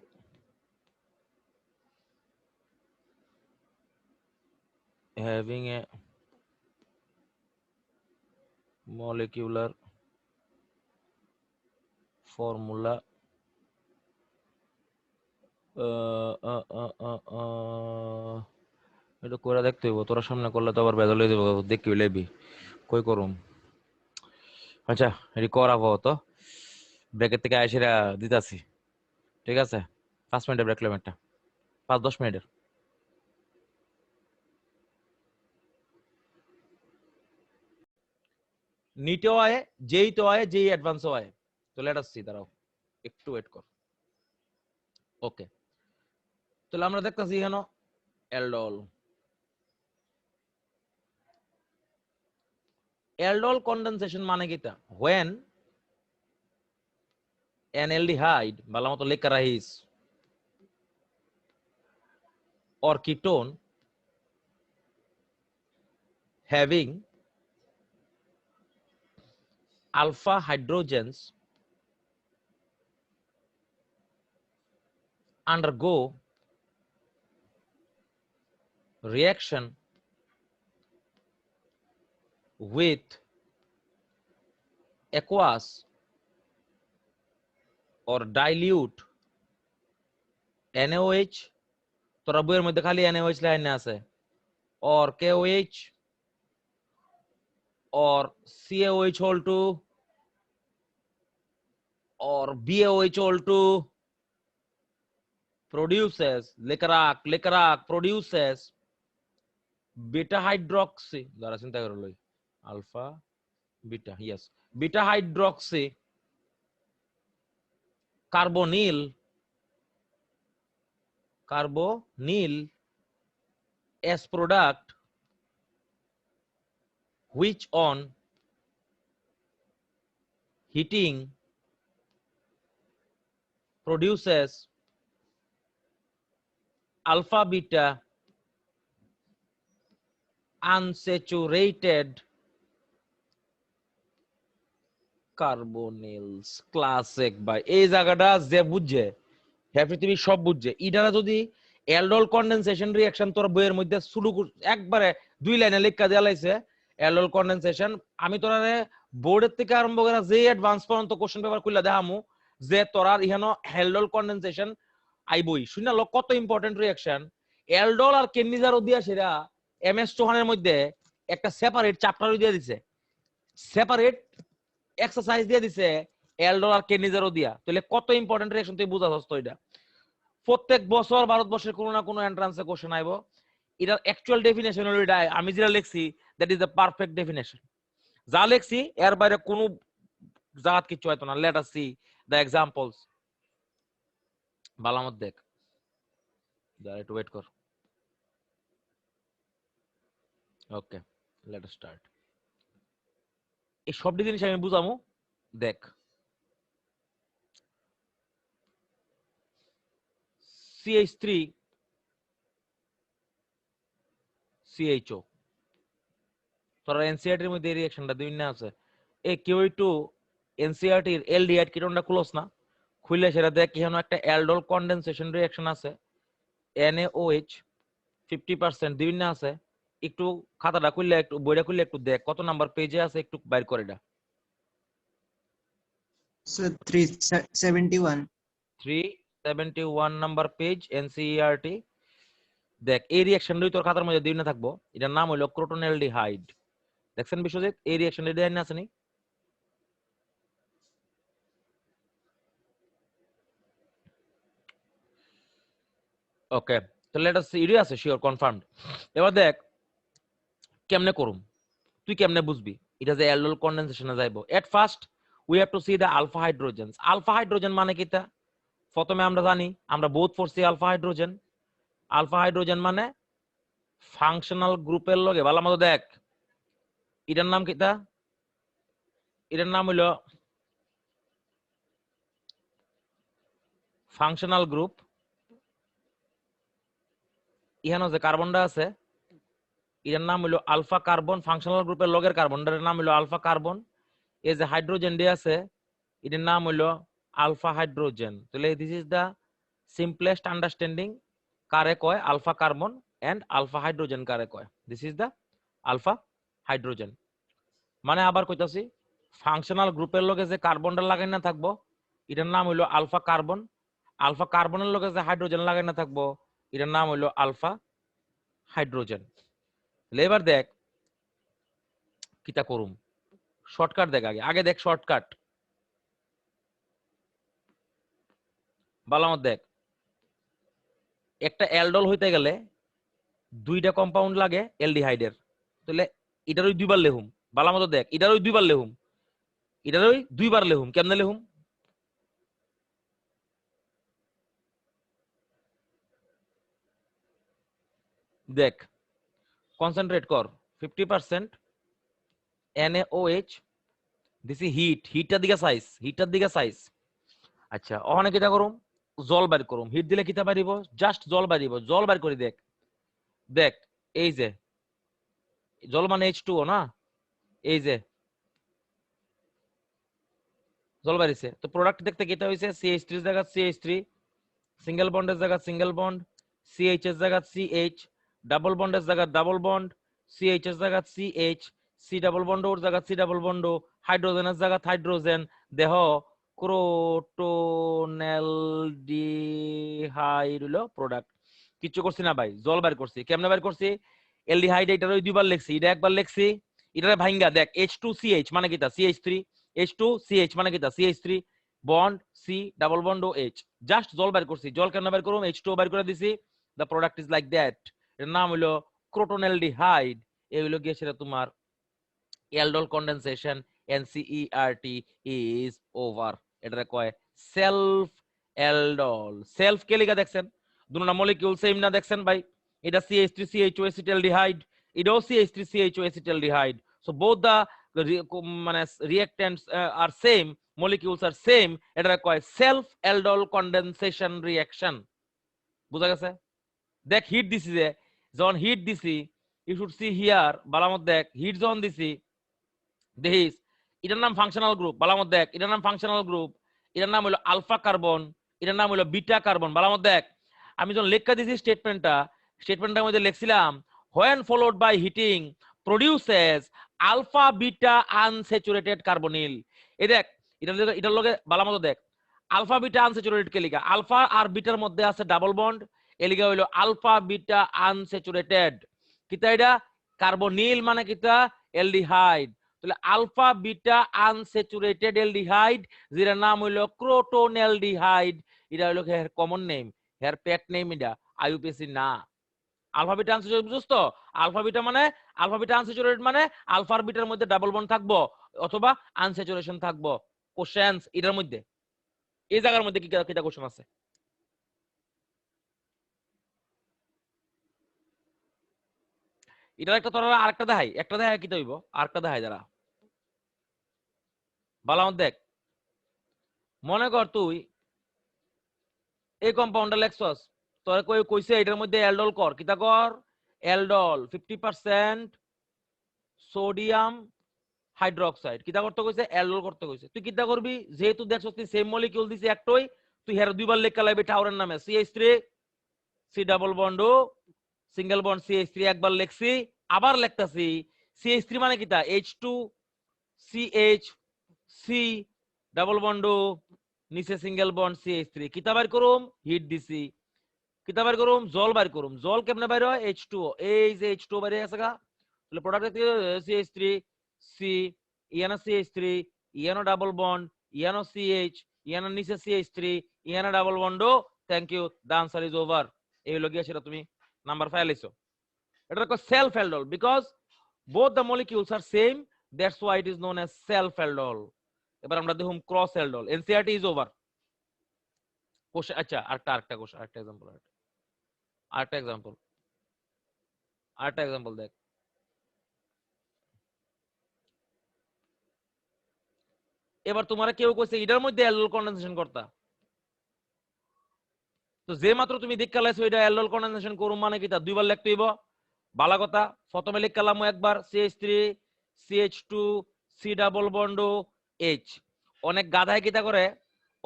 having a molecular formula এটা করে দেখতে হইব, তোরা সামনে করলে তো আবার বেদল হয়ে যাবো, দেখি লেবি কই করুম। আচ্ছা এটি করাবো তো, ব্রেকের থেকে আইসিরা দিতাছি, ঠিক আছে? 5 মিনিটের ব্রেক লেম, একটা 5-10 মিনিটের। নিটেও আয়, যেই তো আয়, যেই অ্যাডভান্সও আয়। তো লেট আস সি, দাঁড়াও একটু ওয়েট কর। ওকে, তাহলে আমরা দেখতাছি এখানে অ্যালডোল। অ্যালডোল কনডেনসেশন মানে কিটা? when an aldehyde ভালো মতো লেখা রাখিস or ketone having alpha hydrogens undergo reaction with aqueous or dilute NaOH, তোরা বইয়ের মধ্যে খালি NaOH লাইন আছে, or KOH or CaOH whole 2 or BaOH whole 2 produces লেকরাক produces beta hydroxy, দ্বারা চিন্তা করে লই, alpha beta, yes, beta hydroxy carbonyl as product, which on heating produces alpha beta unsaturated carbonyls। Classic ভাই, এই জায়গাটা যে বুঝছে হ্যাঁ পৃথিবী সব বুঝছে। ইডারা যদি অ্যালডোল কনডেনসেশন রিঅ্যাকশন তোর বইয়ের মধ্যে শুরু একবারে 2 লাইনে লেখা দেয়া লাইছে অ্যালডোল কনডেনসেশন, আমি তোরা বোর্ডের থেকে আরম্ভ করে যে অ্যাডভান্স পর্যন্ত কোশ্চেন পেপার খুলে দেখামু যে তোরা ইহানো অ্যালডোল কনডেনসেশন আইবই। শুনে লোক কত ইম্পর্টেন্ট রিঅ্যাকশন। অ্যালডোল আর কেনিজারও দিয়া সেরা এমএস চৌহানের মধ্যে একটা সেপারেট চ্যাপ্টারও দিয়ে দিছে, সেপারেট এক্সারসাইজ দিয়ে দিছে অ্যালডোল আর কেনিজারও দিয়া। তাহলে কত ইম্পর্টেন্ট রিঅ্যাকশন তুই বুঝাছস তো। এটা প্রত্যেক বছর ভারতবর্ষের কোনো না কোনো এন্ট্রান্সে কোশ্চেন আইবো। এটা অ্যাকচুয়াল ডেফিনেশন হলো এটা, আমি যেটা লিখছি that is the perfect definition. যা লিখছি এর বাইরে কোনো জায়গা কিছু হয়তো না। Let us see the examples. বালামত দেখ, দাঁড়া একটু ওয়েট কর। Okay, let us start. এই সবটি জিনিস আমি বুঝামু, দেখ। CH3 CHO, তোরা এনসিআরটি এর মধ্যে রিঅ্যাকশনটা দুই না আছে। এ KO2 এনসিআরটি এর এলডিহাইড কিটোনটা ক্লোজ না, খুললে সেটা দেখ এখানে একটা অ্যালডোল কনডেনসেশন রিঅ্যাকশন আছে, NaOH 50% দুই না আছে। একটু খাতাটা খুললে, একটু বইটা খুললে একটু দেখ কত নাম্বার পেজে আছে, একটু বাইর করে এটা। So 371 371 number page NCERT. দেখ এই রিঅ্যাকশনটাই তোর খাতার মধ্যে দুই না থাকবো। এটার নাম হলো ক্রোটোনেলডিহাইড। দেখছেন বিশ্বজিৎ এই রিঅ্যাকশনটা দেয় না আসেনি? ওকে, তো লেট আস সি, ইডি আছে শিওর কনফার্মড। এবার দেখ কেমনে করুম, তুই কেমনে বুঝবি এটা যে অ্যালডোল কনডেনসেশনে যাইবো। At first we have to see the alpha hydrogens. Alpha hydrogen মানে কিটা প্রথমে আমরা জানি, আমরা বোথ পড়ছি আলফা হাইড্রোজেন। আলফা হাইড্রোজেন মানে ফাংশনাল গ্রুপের লগে ভালো মতো দেখ, এটার নাম কিটা? এটার নাম হইল ফাংশনাল গ্রুপ। এখানে যে কার্বনটা আছে এটার নাম হইল আলফা কার্বন। ফাংশনাল গ্রুপের লগের কার্বনটার নাম হইল আলফা কার্বন। এই যে হাইড্রোজেন ডি আছে এটার নাম হইল আলফা হাইড্রোজেন। তাহলে this is the simplest understanding কারে কয় alpha carbon and alpha hydrogen কারে কয়। This is the alpha hydrogen. মানে আবার কইতাছি ফাংশনাল গ্রুপের লগে যে কার্বনটা লাগাই না থাকবো এটার নাম হইলো আলফা কার্বন। আলফা কার্বনের লগে যে হাইড্রোজেন লাগাই না থাকবো এটার নাম হইলো আলফা হাইড্রোজেন। এবার দেখ কিতা করুম, শর্টকাট দেখ আগে দেখ শর্টকাট বালামত দেখ। একটা অ্যালডল হইতে গেলে দুইটা কম্পাউন্ড লাগে অ্যালডিহাইডের, তাহলে এটারই দুইবার লেহুম। বালামত দেখ এটারই দুইবার লেহুম, এটারই দুইবার লেহুম। কেমনে লেহুম? দেখ কনসেন্ট্রেট কর 50% NaOH দিছি হিটটার দিকে সাইজ। আচ্ছা ওখানে কিটা করুম, জল বাইর করুম। হিট দিলে কিতা বাড়িব, জাস্ট জল বাড়িব। জল বাইর করে দেখ, দেখ এই যে জল মানে H2O না, এই যে জল বাড়িছে। তো প্রোডাক্ট দেখতে কিতা হইছে, CH3 এর জায়গা CH3, সিঙ্গেল বন্ডের জায়গা সিঙ্গেল বন্ড, CH এর জায়গা CH, ডাবল বন্ডের জায়গা ডাবল বন্ড, CH এর জায়গা CH, C double bond or জায়গা C ডাবল বন্ড, হাইড্রোজেনের জায়গা হাইড্রোজেন। দেহ ক্রোটোনেলডিহাইড হলো প্রোডাক্ট। কিচ্ছু করছি না ভাই, জল বাইর করছি। কেমনে বাইর করছি, এলডিহাইড এটার ওই দুইবার লিখছি, এটা একবার লিখছি। এটারে ভাঙ্গা দেখ H2CH মানে কিটা CH3, H2CH মানে কিটা CH3 bond C double bond O H। Just জল বাইর করছি। জল কেন বাইর করুম, H2O বাইর করে দিছি। The product is like that. এর নাম হলো ক্রোটোনেলডিহাইড। এই হলো গিয়ে সেটা তোমার aldol condensation. NCERT is over. এটা কয় সেলফ অ্যালডোল। সেলফ কে লিখা দেখছেন, দুটো মলিকিউল সেম না দেখছেন ভাই। এটা CH3 CHO acetaldehyde, এটাও CH3 CHO acetaldehyde। So both the মানে reactants are same, molecules are same. এটা কয় সেলফ অ্যালডোল কন্ডেনসেশন রিঅ্যাকশন। বুঝা গেছে? দেখ হিট দিছি, যে যখন হিট দিছি ইউ শুড সি হিয়ার। বালামত দেখ হিট যখন দিছি দেখিস এটার নাম ফাংশনাল গ্রুপ। বালামত দেখ এটার নাম ফাংশনাল গ্রুপ, এটার নাম হলো আলফা কার্বন, এটার নাম হলো বিটা কার্বন। বালামত দেখ আমি যখন লেখা দিছি স্টেটমেন্টটার মধ্যে লিখছিলাম when followed by heating produces alpha beta unsaturated carbonyl। এই দেখ এটার লগে বালামত দেখ আলফা বিটা আনস্যাচুরেটেড কে লিখা, আলফা আর বিটার মধ্যে আছে ডাবল বন্ড, এ লিখা হইলো আলফা বিটা আনস্যাচুরেটেড। কিতা এটা কার্বনিল মানে কিতা অ্যালডিহাইড। তাহলে আলফা বিটা আনস্যাচুরেটেড অ্যালডিহাইড যেটা নাম হইলো ক্রোটোনেলডিহাইড। এটা হইলো হের কমন নেম, হের পেট নেম। এটা আইইউপিএসি না। আলফা বিটা আনস্যাচুরেটেড বুঝছ তো? আলফা বিটা মানে আলফা বিটা আনস্যাচুরেটেড মানে আলফা আর বিটার মধ্যে ডাবল বন্ড থাকবো অথবা আনস্যাচুরেশন থাকবো। কোশ্চেনস এটার মধ্যে এই জায়গার মধ্যে কি কিটা কোশ্চেন আছে? এটা একটা তোরা আরেকটা দেখাই, একটা দেখাই কি হইব, আরেকটা দেখাই যারা বালামত দেখ। মনে কর তুই এই কম্পাউন্ডটা লেখছস, তোর কইছে এটার মধ্যে অ্যালডোল কর। কিতা কর, অ্যালডোল 50% সোডিয়াম হাইড্রোক্সাইড। কিতা করতে কইছে, অ্যালডোল করতে কইছে। তুই কিতা করবি, যেহেতু দেখছস তুই সেম মলিকিউল দিছি একটাই, তুই হের দুইবার লেখা লাগবে টাওয়ারের নামে CH3 C double bond single bond CH3 একবার লেখছি, আবার লিখতাছি CH3 মানে কিতা H2 CH C double bond নিচে সিঙ্গেল বন্ড CH3। কিতা বাইর করুম, হিট দিছি। কিতা বাইর করুম, জল বাইর করুম। জল কেমনে বাইর হয়, H2O। এই যে H2O বাইরে আছে গা, তাহলে প্রোডাক্ট CH3 C ইয়ানো CH3 ইয়ানো ডাবল বন্ড ইয়ানো CH ইয়ানো নিচে CH3 ইয়ানো double bond. Thank you, the answer is over. এই হলো গিয়া সেটা তুমি নাম্বার 5 লিখছো। এটা কো self aldol because both the molecules are same, that's why it is known as self aldol। এবার আমরা দেখুন cross aldol. NCERT is over। Question আচ্ছা আরেকটা কোশ্চেন, আরেকটা এক্সাম্পল দেখ। এবার তোমার কেউ কইছে এটার মধ্যে অ্যালডোল কন্ডেনসেশন করতা, তো যে মাত্র তুমি দেখা লাইছো এটা অ্যালডোল কন্ডেনসেশন করুম মানে কি তা দুইবার লিখতে হইব। ভালো কথা, প্রথমে লিখলাম একবার CH3 CH2 C double bond H। অনেক গাধায় কিতা করে,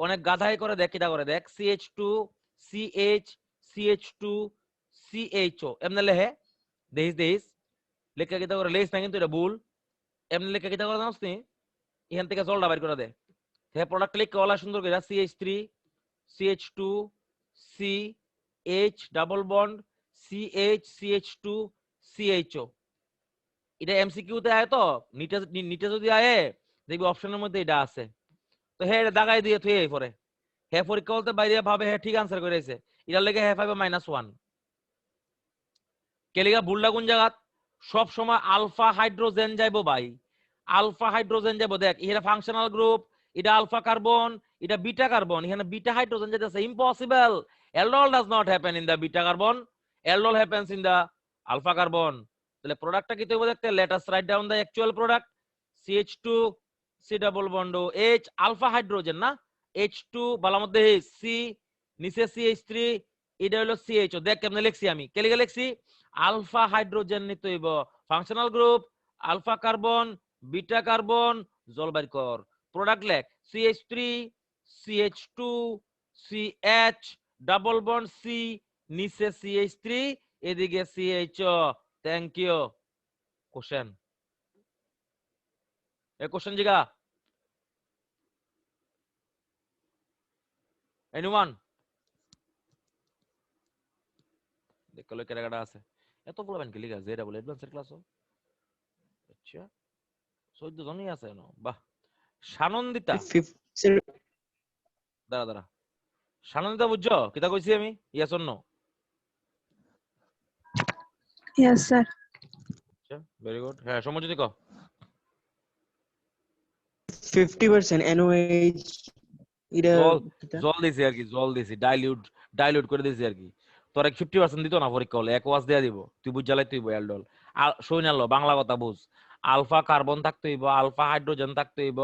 অনেক গাধাই করে দেখ, কিটা করে দেখ, CH2 CH CH2 CHO এমনি লেহে, দেখিস লেখা কিটা করে লেখিস না, কিন্তু এটা ভুল। এমনি লেখা কিটা করে জানোস নি, এখান থেকে জলটা বাইর করে দে। হ্যাঁ, প্রোডাক্ট লিখ ওলা সুন্দর করে CH3 CH2 CH double bond CH CH2 CHO। এটা MCQ তে আয় তো, নিটে নিটে যদি আয় দেখবি অপশনের মধ্যে এটা আছে। তো হ্যাঁ, এটা দাগাই দিয়ে তুই এই পরে হ্যাঁ পরীক্ষা বলতে বাইরে ভাবে হ্যাঁ ঠিক আনসার করেছে, এটার লেগে হ্যাঁ পাইবে -1। কেলিগা ভুলটা কোন জায়গাত? সব সময় আলফা হাইড্রোজেন যাইবো ভাই, আলফা হাইড্রোজেন যাইবো। দেখ এটা ফাংশনাল গ্রুপ, এটা আলফা কার্বন, এটা বিটা কার্বন, এখানে বিটা হাইড্রোজেন যেতেছে, impossible. Aldol does not happen in the beta carbon, aldol happens in the alpha carbon. তাহলে প্রোডাক্টটা কি তৈব দেখতে, let us write down the actual product. CH2 C double bond H alpha hydrogen না, H2 বালার মধ্যে C নিচে CH3, এটা হলো CHO। দেখ কেমনে লিখছি আমি, কেলিগা লিখছি আলফা হাইড্রোজেন নিতে হইব, functional group alpha carbon beta carbon, জলবায়ু কর প্রোডাক্ট লেখ CH3 CH2 CH double bond C নিচে CH3 এদিকে CHO। Thank you. Question, a question জিগা এনিওয়ান? দেখলে কেরাগাটা আছে এত বলবেন কি লিখা যে ডাবল অ্যাডভান্সের ক্লাসও। আচ্ছা 14 জনই আছে না, বাহ। সানন্দিতা, দাঁড়া দাঁড়া, সানন্দিতা বুঝছো কিতা কইছি আমি? Yes or no? Yes, sir. আচ্ছা ভেরি গুড। হ্যাঁ সমঝোতি কো। 50% NOH এটা জল কিটা? জল দিছি আর কি, জল দিছি, ডাইলিউট করে দিছি আর কি। তোর 50% দিত না পরীক্ষা হলে, এক ওয়াশ দেয়া দিব, তুই বুঝ জ্বালাই তুই অ্যালডোল। আর শুনালো বাংলা কথা বুঝ, আলফা কার্বন থাকতে হইব, আলফা হাইড্রোজেন থাকতে হইব,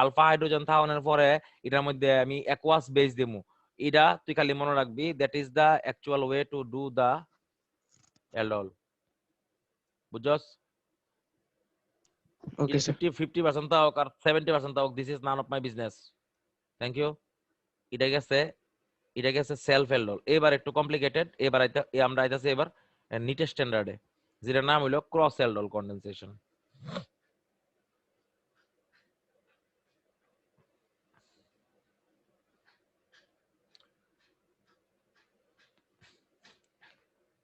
আলফা হাইড্রোজেন থাকানোর পরে এটার মধ্যে আমি অ্যাকোয়াস বেস দিমু। এটা তুই খালি মনে রাখবি, that is the actual way to do the aldol. বুঝছস? Okay sir. 50% থাক আর 70% থাক, this is none of my business. Thank you. এটা গেছে সেলফ অ্যালডোল। এবার একটু কমপ্লিকেটেড, এবার আমরা আইতাছি এবার নিটের স্ট্যান্ডার্ডে, যেটার নাম হইলো ক্রস অ্যালডোল কন্ডেনসেশন।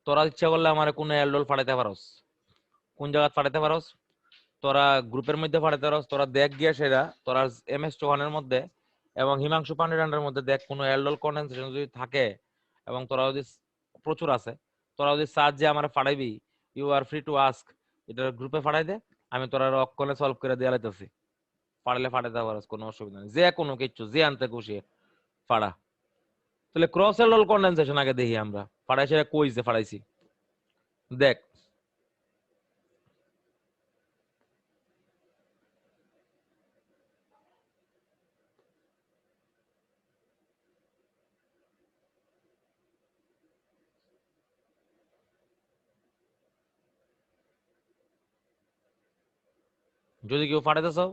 তোরা ইচ্ছা করলে আমার কোন অ্যালডোল ফাটাইতে পারোস, কোন জায়গা ফাটাইতে পারোস, তোরা গ্রুপের মধ্যে ফাটাইতে পারোস। তোরা দেখ গিয়া সেটা তোরা MS চৌহানের মধ্যে এবং হিমাংশু পান্ডের মধ্যে দেখ কোনো অ্যালডোল কন্ডেনসেশন যদি থাকে, এবং তোরা যদি প্রচুর আছে, তোরা যদি সার্চ যে আমার ফাটাইবি, you are free to ask, এটা গ্রুপে ফাটাই দে, আমি তোরা অক্ষণে সলভ করে দিয়ে লাইতেছি। ফাটাইলে ফাটাইতে পারোস, কোনো অসুবিধা নেই, যে কোনো কিছু যে আনতে খুশি ফাড়া। তাহলে ক্রস অ্যালডোল কন্ডেনসেশন আগে দেখি আমরা, ফাটাইছি কই যে ফাটাইছি দেখ। যদি কেউ ফাটাইতে চাও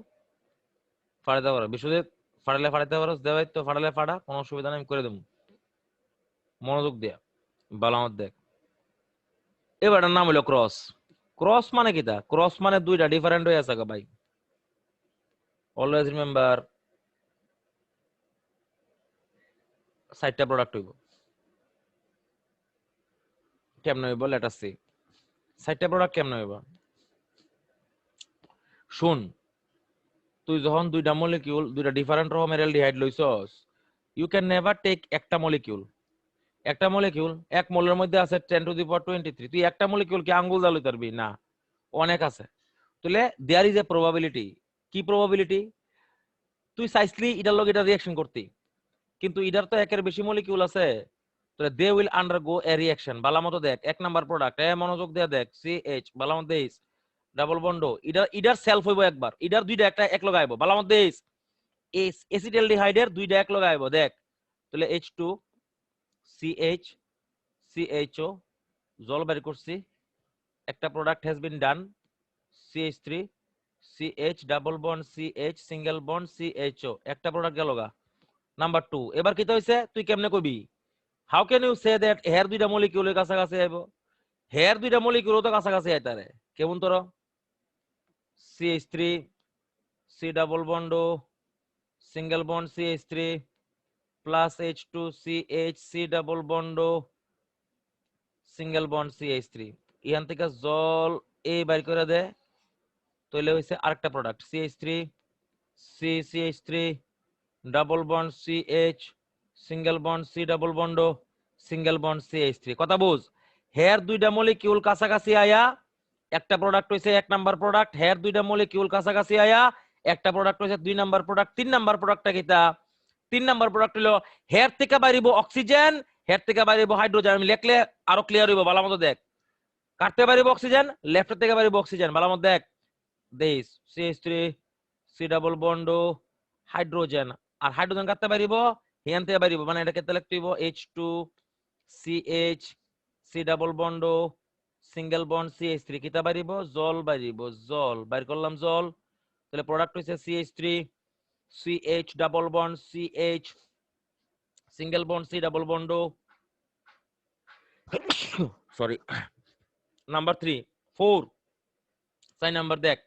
ফাটাইতে পারো, বিশ্বজিৎ ফাটাইলে ফাটাইতে পারো, দেবাই তো ফাটাইলে ফাটা, কোনো অসুবিধা নেই, আমি করে দেবো মনোযোগ দিয়া। বালামত দেখ, এবারটার নাম হলো ক্রস। ক্রস মানে কি? তা ক্রস মানে দুইটা ডিফারেন্ট হয়ে আছে ভাই, অলওয়েজ রিমেম্বার। 60টা প্রোডাক্ট হইব, কেমনে হইব লেট আস সি। 60টা প্রোডাক্ট কেমনে হইব শুন। তুই যখন দুইটা মলিকিউল, দুইটা ডিফারেন্ট রকমের অ্যালডিহাইড লইছস, ইউ ক্যান নেভার টেক একটা মলিকিউল। একটা মলিকিউল, এক মোলের মধ্যে আছে 10⁻23, তুই একটা মলিকিউল কি আঙ্গুল দা লইতে পারবি না, অনেক আছে। তাহলে দেয়ার ইজ এ প্রবাবিলিটি। কি প্রবাবিলিটি? তুই চাইছলি এটার লগে এটা রিঅ্যাকশন করতি, কিন্তু এটার তো একের বেশি মলিকিউল আছে, তাহলে they will undergo a reaction. বালা মতো দেখ, এক নাম্বার প্রোডাক্ট, মনোযোগ দিয়ে দেখ, CH বালা মতো এইচ ডাবল বন্ড, ইডার সেলফ হইব একবার, ইডার দুইটা একটা এক লগাইব, বালা মতো এইচ এসিটালডিহাইডের দুইটা এক লগাইব দেখ। তাহলে H2 CH CHO জল বের করছি, একটা product has been done, CH3 CH double bond CH single bond CHO, একটা প্রোডাক্ট গেল গা। নাম্বার 2 এবার কি হইছে তুই কেমনে কইবি how can you say that here দুইটা মলিকিউলের কাছাকাছি আইবো হেয়ার দুইটা মলিকিউল তো কাছাকাছি আইতারে কেমন তোর CH3 C double bond single bond CH3 plus H2CH C double bond single bond CH3 এখান থেকে জল এই বাইর করে দে তাহলে হইছে আরেকটা product CH3 CH3 double bond CH single bond C double bond single bond CH3 কথা বুঝ হেয়ার দুইটা মলিকিউল কাছাকাছি আয়া একটা প্রোডাক্ট হইছে এক নাম্বার প্রোডাক্ট হেয়ার দুইটা মলিকিউল কাছাকাছি আয়া একটা প্রোডাক্ট হইছে দুই নাম্বার প্রোডাক্ট তিন নাম্বার প্রোডাক্টটা কিটা তিন নাম্বার প্রোডাক্ট হলো হেয়ার থেকে বাইরিব অক্সিজেন হেয়ার থেকে বাইরিব হাইড্রোজেন আমি লিখলে আরো ক্লিয়ার হইব ভালো মতো দেখ কাটতে বাইরিব অক্সিজেন লেফট থেকে বাইরিব অক্সিজেন ভালো মতো দেখ this CH3 C double bond hydrogen আর হাইড্রোজেন কাটতে বাইরিব হিয়ান থেকে বাইরিব মানে এটা কেতে লিখতে হইব H2CH C double bond single bond CH3 কিটা বাইরিব জল বাইরিব জল বাইর করলাম জল তাহলে প্রোডাক্ট হইছে CH3 CH double bond CH single bond C double bond sorry number 3 4 সাই নাম্বার দেখ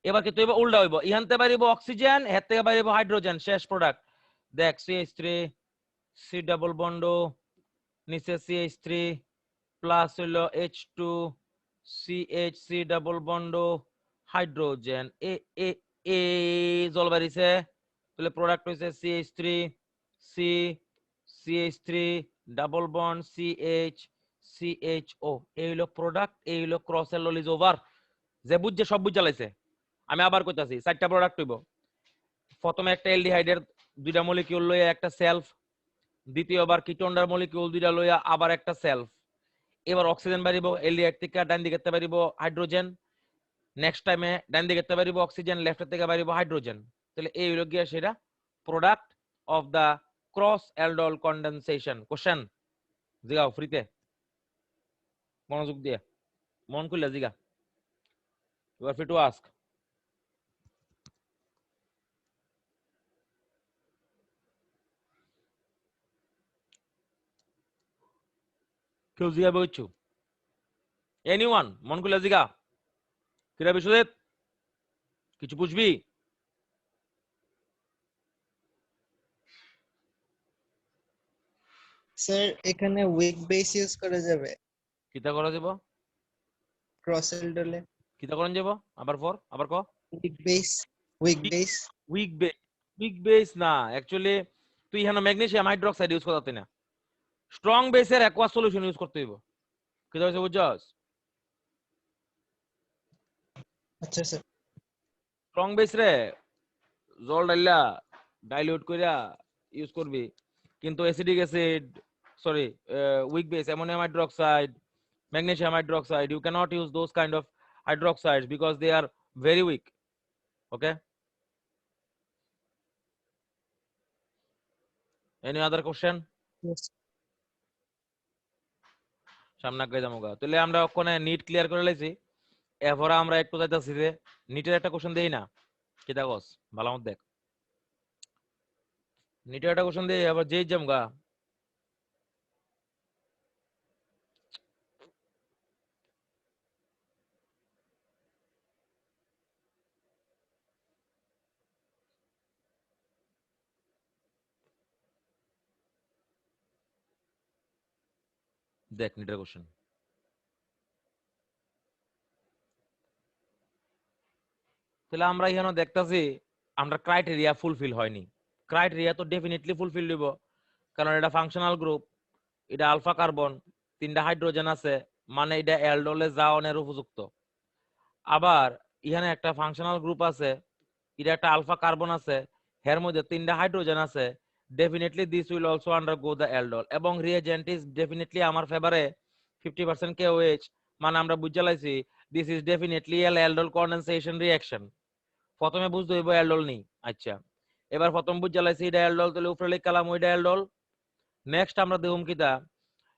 এবার কি তুই উল্টা হইব ইহানতে বাইরিব অক্সিজেন হের থেকে বাইরিব হাইড্রোজেন শেষ প্রোডাক্ট দেখ CH3 C ডাবল বন্ড নিচে CH3 প্লাস হইলো H2 CH C double bond hydrogen এ এ এ জল বাড়িছে তাহলে প্রোডাক্ট হইছে CH3 C CH3 double bond CH CHO এই হলো প্রোডাক্ট এই হলো ক্রস এল ইজ ওভার যে বুঝছে সব বুঝ জ্বালাইছে আমি আবার কইতাছি চারটা প্রোডাক্ট হইব প্রথমে একটা অ্যালডিহাইডের দুইটা মলিকিউল লইয়া একটা সেলফ দ্বিতীয়বার কিটোনডার মলিকিউল দুইটা লইয়া আবার একটা সেলফ এবার অক্সিজেন বাড়িব অ্যালডিহাইড থেকে ডান দিকে বাড়িব হাইড্রোজেন নেক্সট টাইমে ডান দিকে বাড়িব অক্সিজেন লেফট থেকে বাড়িব হাইড্রোজেন তাহলে এই হলো গিয়া সেটা product of the cross aldol condensation question জিগাও ফ্রিতে মনোযোগ দিয়ে মন খুলে জিগা you are free to ask কেউ জিগাবে ইচ্ছু এনিওয়ান মন খুলে জিগা কিরা বিশ্বজিৎ কিছু বুঝবি স্যার এখানে উইক বেস ইউজ করা যাবে কিতা করা যাব ক্রস এলডলে কিতা করা যাব আবার ফর আবার ক week base week base week base না অ্যাকচুয়ালি তুই এখানে ম্যাগনেসিয়াম হাইড্রোক্সাইড ইউজ করতে না স্ট্রং বেসের অ্যাকোয়া সলিউশন ইউজ করতে হইব কিতা হইছে বুঝছস আচ্ছা স্যার স্ট্রং বেস রে জল ডাইলা ডাইলিউট কইরা ইউজ করবি কিন্তু acidic acid sorry week base ammonium hydroxide magnesium hydroxide you cannot use those kind of hydroxides because they are very weak okay any other question Yes. সামনে আগে যামুগা তাহলে আমরা ওখানে নিট ক্লিয়ার করে লাইছি এরপর আমরা একটু যাইতাছি যে নিটের একটা কোশ্চেন দেই না কি দেখোস ভালো মত দেখ নিটের একটা কোশ্চেন দেই আবার যেই যামুগা দেখ নিটের কোশ্চেন তাহলে আমরা এখানে দেখতাছি আমরা ক্রাইটেরিয়া ফুলফিল হয়নি ক্রাইটেরিয়া তো ডেফিনেটলি ফুলফিল হইব কারণ এটা ফাংশনাল গ্রুপ এটা আলফা কার্বন তিনটা হাইড্রোজেন আছে মানে এটা অ্যালডোলে যাওয়ার উপযুক্ত আবার এখানে একটা ফাংশনাল গ্রুপ আছে এটা একটা আলফা কার্বন আছে এর মধ্যে তিনটা হাইড্রোজেন আছে definitely this will also undergo the aldol এবং রিএজেন্ট ইজ ডেফিনেটলি আমার ফেভারে 50% KOH মানে আমরা বুঝে লাইছি this is definitely aldol condensation reaction প্রথমে বুঝতে হইব অ্যালডোল নেই আচ্ছা এবার প্রথম বুঝে লাইছি এটা অ্যালডোল তাহলে উপরে লিখলাম ওইটা অ্যালডোল নেক্সট আমরা দেখুম কিটা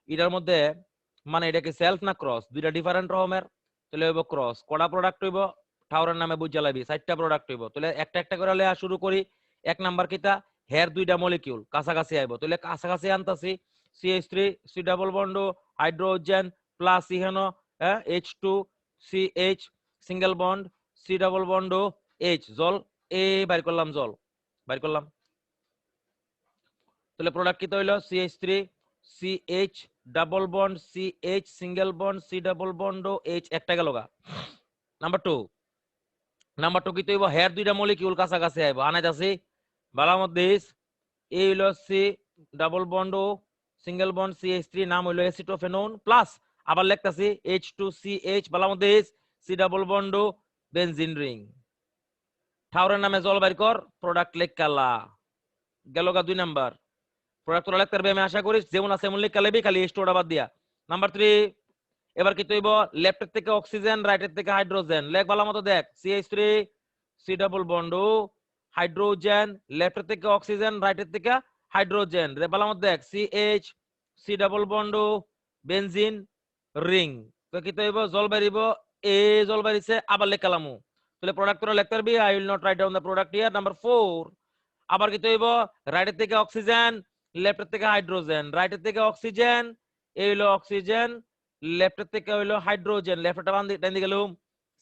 এটার মধ্যে মানে এটা কি সেলফ না ক্রস দুইটা ডিফারেন্ট রকমের তাহলে হইব ক্রস কটা প্রোডাক্ট হইব ঠাউরের নামে বুঝে লাইবি 4টা প্রোডাক্ট হইব তাহলে একটা একটা করে লেয়া শুরু করি এক নাম্বার কিতা হেয়ার দুইটা মলিকিউল কাছাকাছি আইব তাহলে কাছাকাছি আনতাছি CH3 C double bond hydrogen plus ইহেনো H2 CH single bond C double bond H জল বাইর করলাম বাইর করলাম তাহলে প্রোডাক্ট কি হইলো CH3 CH double bond CH single bond C double bond H একটা গেল গা নাম্বার 2 কি হইব হেয়ার দুইটা মলিকিউল কাছাকাছি আইব আনাইতাছি বালার মধ্যে এই হইলো C double bond single bond CH3 নাম হইলো অ্যাসিটোফেনোন প্লাস আবার লিখতাছি H2CH বালার মধ্যে C double bond benzene ring ঠাউরের নামে জল বাইর কর প্রোডাক্ট লেখকালা গেল গা 2 নাম্বার প্রোডাক্ট তোরা লিখতে পারবি আমি আশা করি যেমন আছে এমন লেখা লিখবি খালি স্টোরটা বাদ দিয়া নাম্বার 3 এবার কি হইব লেফটের থেকে অক্সিজেন রাইটের থেকে হাইড্রোজেন লেখ ভালো মতো দেখ CH3 C double bond hydrogen লেফটের থেকে অক্সিজেন রাইটের থেকে হাইড্রোজেন রে ভালো মতো দেখ CH C double bond benzene ring তো কি হইব জল বাড়িব জল বাড়িছে আবার লেখালামু তাহলে প্রোডাক্ট তোরা লিখতে পারবি I will not write down the product here number 4 আবার কি হইব রাইটের থেকে অক্সিজেন লেফটের থেকে হাইড্রোজেন রাইটের থেকে অক্সিজেন এই হলো অক্সিজেন লেফটের থেকে হইলো হাইড্রোজেন লেফটটা ডান দিকে গেলুম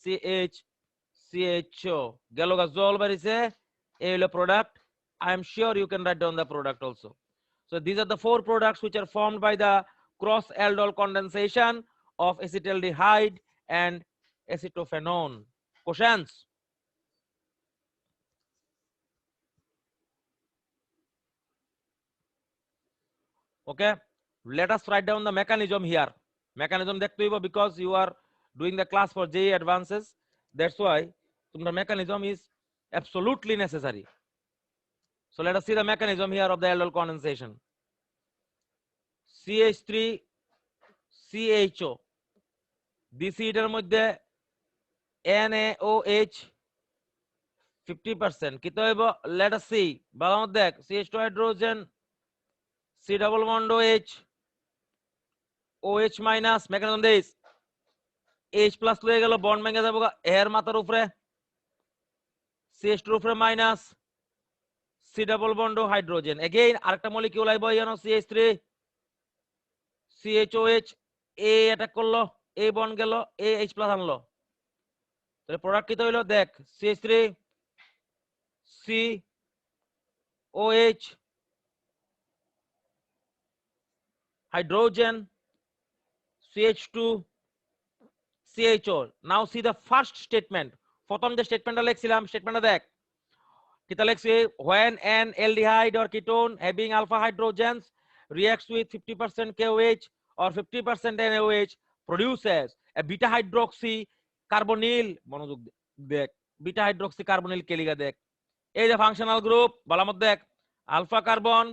CH CHO গেল গা জল বাড়িছে এই হলো product I am sure you can write down the product also. So these are the 4 products which are formed by the cross aldol condensation of acetaldehyde and acetophenone. Questions? Okay, let us write down the mechanism here. Mechanism dekhte hoibo because you are doing the class for JEE advances. That's why the mechanism is absolutely necessary. So let us see the mechanism here of the aldol condensation. CH3 CHO this এটার মধ্যে NaOH 50% কি হইব let us see ভালো মত দেখ CH2 hydrogen C double bond H OH minus mechanism this H plus লয়ে গেল bond ভেঙে যাবো এর মাথার উপরে CH2 উপরে minus C double bond hydrogen again আরেকটা মলিকিউল আইবো ইয়ানো CH3 CHOH অ্যাটাক করলো বন্ড গেল H প্লাস আনলো তাহলে প্রোডাক্ট কি হইলো দেখ CH3 COH hydrogen CH2 CHO. Now see the first statement. প্রথম যে স্টেটমেন্টটা লিখছিলাম স্টেটমেন্টটা দেখ কিতা লিখছি when an aldehyde or ketone having alpha hydrogens reacts with 50% KOH or 50% NaOH produces a beta hydroxy carbonyl মনোযোগ দেখ বিটা হাইড্রোক্সি কার্বনিল কেলিগা দেখ এই যে ফাংশনাল গ্রুপ বালামত দেখ আলফা কার্বন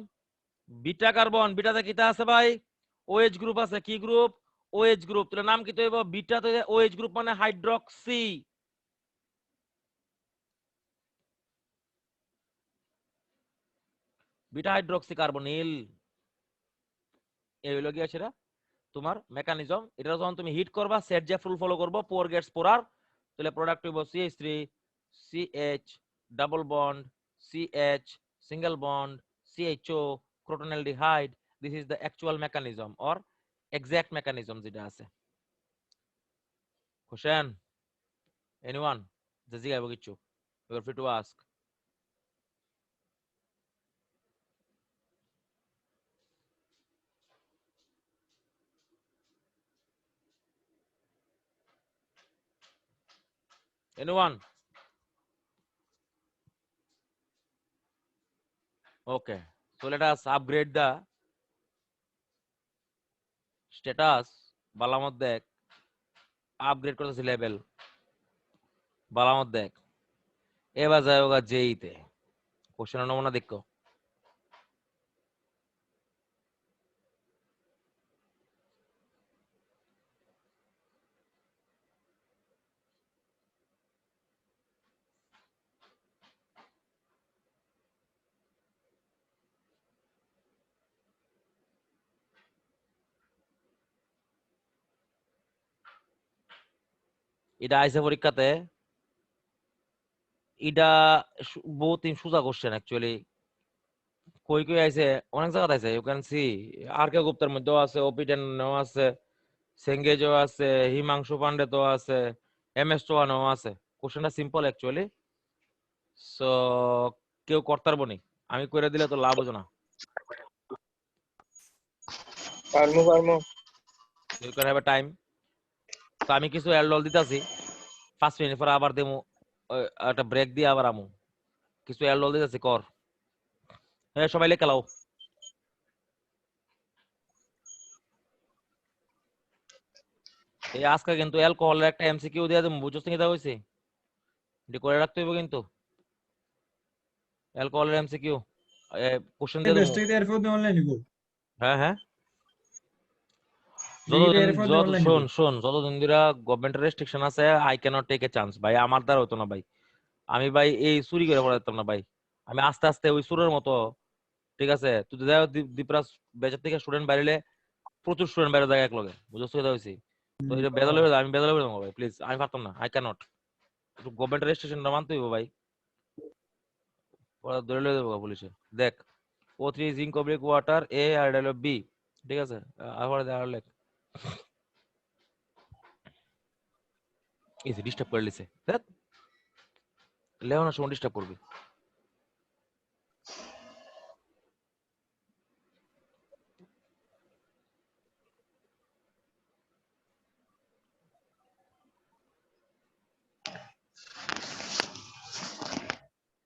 বিটাতে কিতা আছে ভাই OH গ্রুপ আছে কি গ্রুপ OH গ্রুপ তাহলে নাম কি হইব বিটাতে OH গ্রুপ মানে হাইড্রোক্সি বিটা হাইড্রোক্সি কার্বনিল এই হলো কি সেটা তোমার মেকানিজম এটা যখন তুমি হিট করবা সেট যে ফুল ফলো করব পোর গেটস পোরার তাহলে প্রোডাক্ট হইব CH3 CH double bond CH single bond CHO crotonaldehyde. This is the actual mechanism or exact mechanism যেটা আছে question anyone the জিগাইবো কিছু you are free to ask anyone okay so let us upgrade the status বালামত দেখ upgrade করতেছি level বালামত দেখ এবার যায় ওগা জেইতে কোশ্চেনের নমুনা দেখো এটা আইসে পরীক্ষাতে এটা বহুত সোজা কোশ্চেন অ্যাকচুয়ালি। কই কই আইছে, অনেক জায়গা আইছে, ইউ ক্যান সি আর কে গুপ্তার মধ্যেও আছে, ওপিটেনও আছে, সেঙ্গেজও আছে, হিমাংশু পান্ডে তো আছে, এমএস চৌহানও আছে। কোশ্চেনটা সিম্পল অ্যাকচুয়ালি। সো কেউ করতে পারবো নি, আমি করে দিলে তো লাভ হতো না। পারমু you can have a time. তো আমি কিছু এলডল দিতেছি, 5 মিনিট পরে আবার দেবো, একটা ব্রেক দিয়ে আবার আমু। কিছু এলডল দিতেছি, কর। হ্যাঁ সবাই লেখা লাও। এই আজকে কিন্তু অ্যালকোহলের একটা এমসিকিউ দিয়ে দেবো, বুঝছ কি দেওয়া হয়েছে? এটি করে রাখতে হইব কিন্তু, অ্যালকোহলের এমসিকিউ কোশ্চেন দিয়ে দেবো। বেস্ট থেকে এরপর অনলাইন নিব। হ্যাঁ হ্যাঁ, দেখি এরপর অনলাইন নিব। শোন যতদিন ধরে গভর্নমেন্টের রেস্ট্রিকশন আছে, I cannot take a chance ভাই। আমার দ্বারা হতো না ভাই, আমি ভাই এই চুরি করে পড়া যেতাম না ভাই। আমি আস্তে আস্তে ওই সুরের মতো, ঠিক আছে? তুই তো দেখো দীপরাজ বেচার থেকে স্টুডেন্ট বাইরে, প্রচুর স্টুডেন্ট বাইরে যায় এক লগে, বুঝছো কি হয়েছে? তো এটা বেজাল হয়ে যায়, আমি বেজাল হয়ে যাবো ভাই, প্লিজ আমি পারতাম না, আই ক্যানট। গভর্নমেন্টের রেজিস্ট্রেশনটা মানতে হইব ভাই, ওরা ধরে লয়ে দেবো পুলিশে। দেখ, O3 জিঙ্ক অবলিক ওয়াটার, এ আর এটা হলো বি, ঠিক আছে? আবার আর লেখ, এই যে ডিস্টার্ব করে লিছে, দেখ লেওনার সময় ডিস্টার্ব করবি।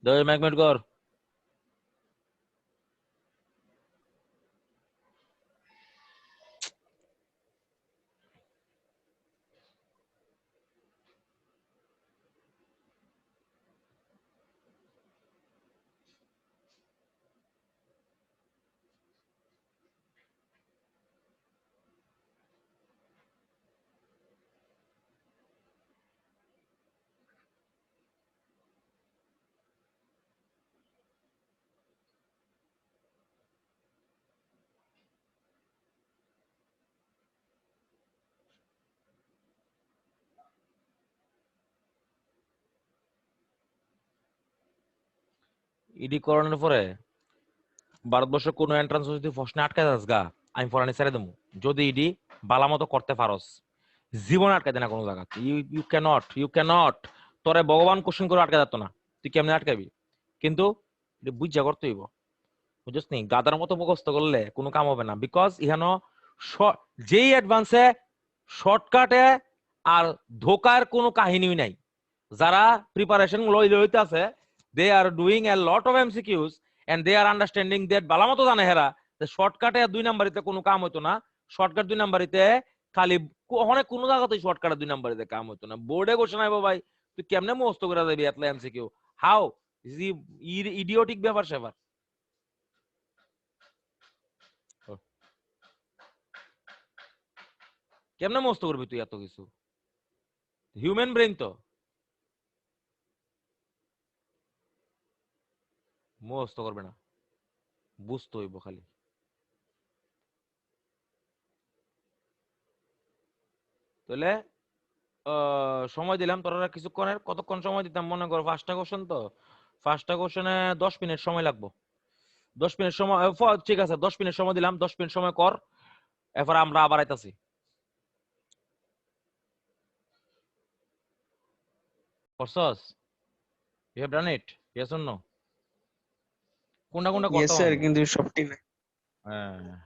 দই ম্যাগমেট কর। ইডি করানোর পরে ভারতবর্ষের কোন এন্ট্রান্স যদি প্রশ্নে আটকে যাস গা, আমি পড়ানি ছেড়ে দেবো। যদি ইডি বালা মতো করতে পারস, জীবন আটকে দেয় না কোনো জায়গা। ইউ ক্যানট তোরে ভগবান কোশ্চেন করে আটকে যেত না, তুই কেমনে আটকাবি? কিন্তু বুঝা করতে হইব, বুঝছিস নি? গাদার মতো মুখস্থ করলে কোনো কাম হবে না, বিকজ ইহানো যেই অ্যাডভান্সে শর্টকাটে আর ধোকার কোনো কাহিনী নাই। যারা প্রিপারেশন লইতে আছে, they are doing a lot of MCQs and they are understanding that বালা মতো জানে হেরা যে শর্টকাটে 2 নাম্বারিতে কোনো কাম হইতো না। শর্টকাট 2 নাম্বারিতে খালি অনেক কোনো জায়গাতেই শর্টকাটে 2 নাম্বারিতে কাম হইতো না। বোর্ডে কোশ্চেন আইবো ভাই, তুই কেমনে মুখস্থ করে যাবি এতলা এমসিকিউ? হাউ ইডিওটিক ব্যাপার সেবার। কেমনে মুখস্থ করবি তুই এত কিছু? হিউম্যান ব্রেইন তো মুখস্থ করবে না, বুঝতে হইব খালি। তাহলে সময় দিলাম তোরা কিছুক্ষণের, কতক্ষণ সময় দিতাম মনে কর? 5টা কোশ্চেন, তো 5টা কোশ্চেনে 10 মিনিট সময় লাগবে। 10 মিনিট সময়, ঠিক আছে 10 মিনিট সময় দিলাম, 10 মিনিট সময় কর, এরপর আমরা আবার আইতাছি। করছস? You have done it, yes or no? কোনটা কোনটা ইয়েস করতে স্যার, হবে? কিন্তু সবটি না। হ্যাঁ,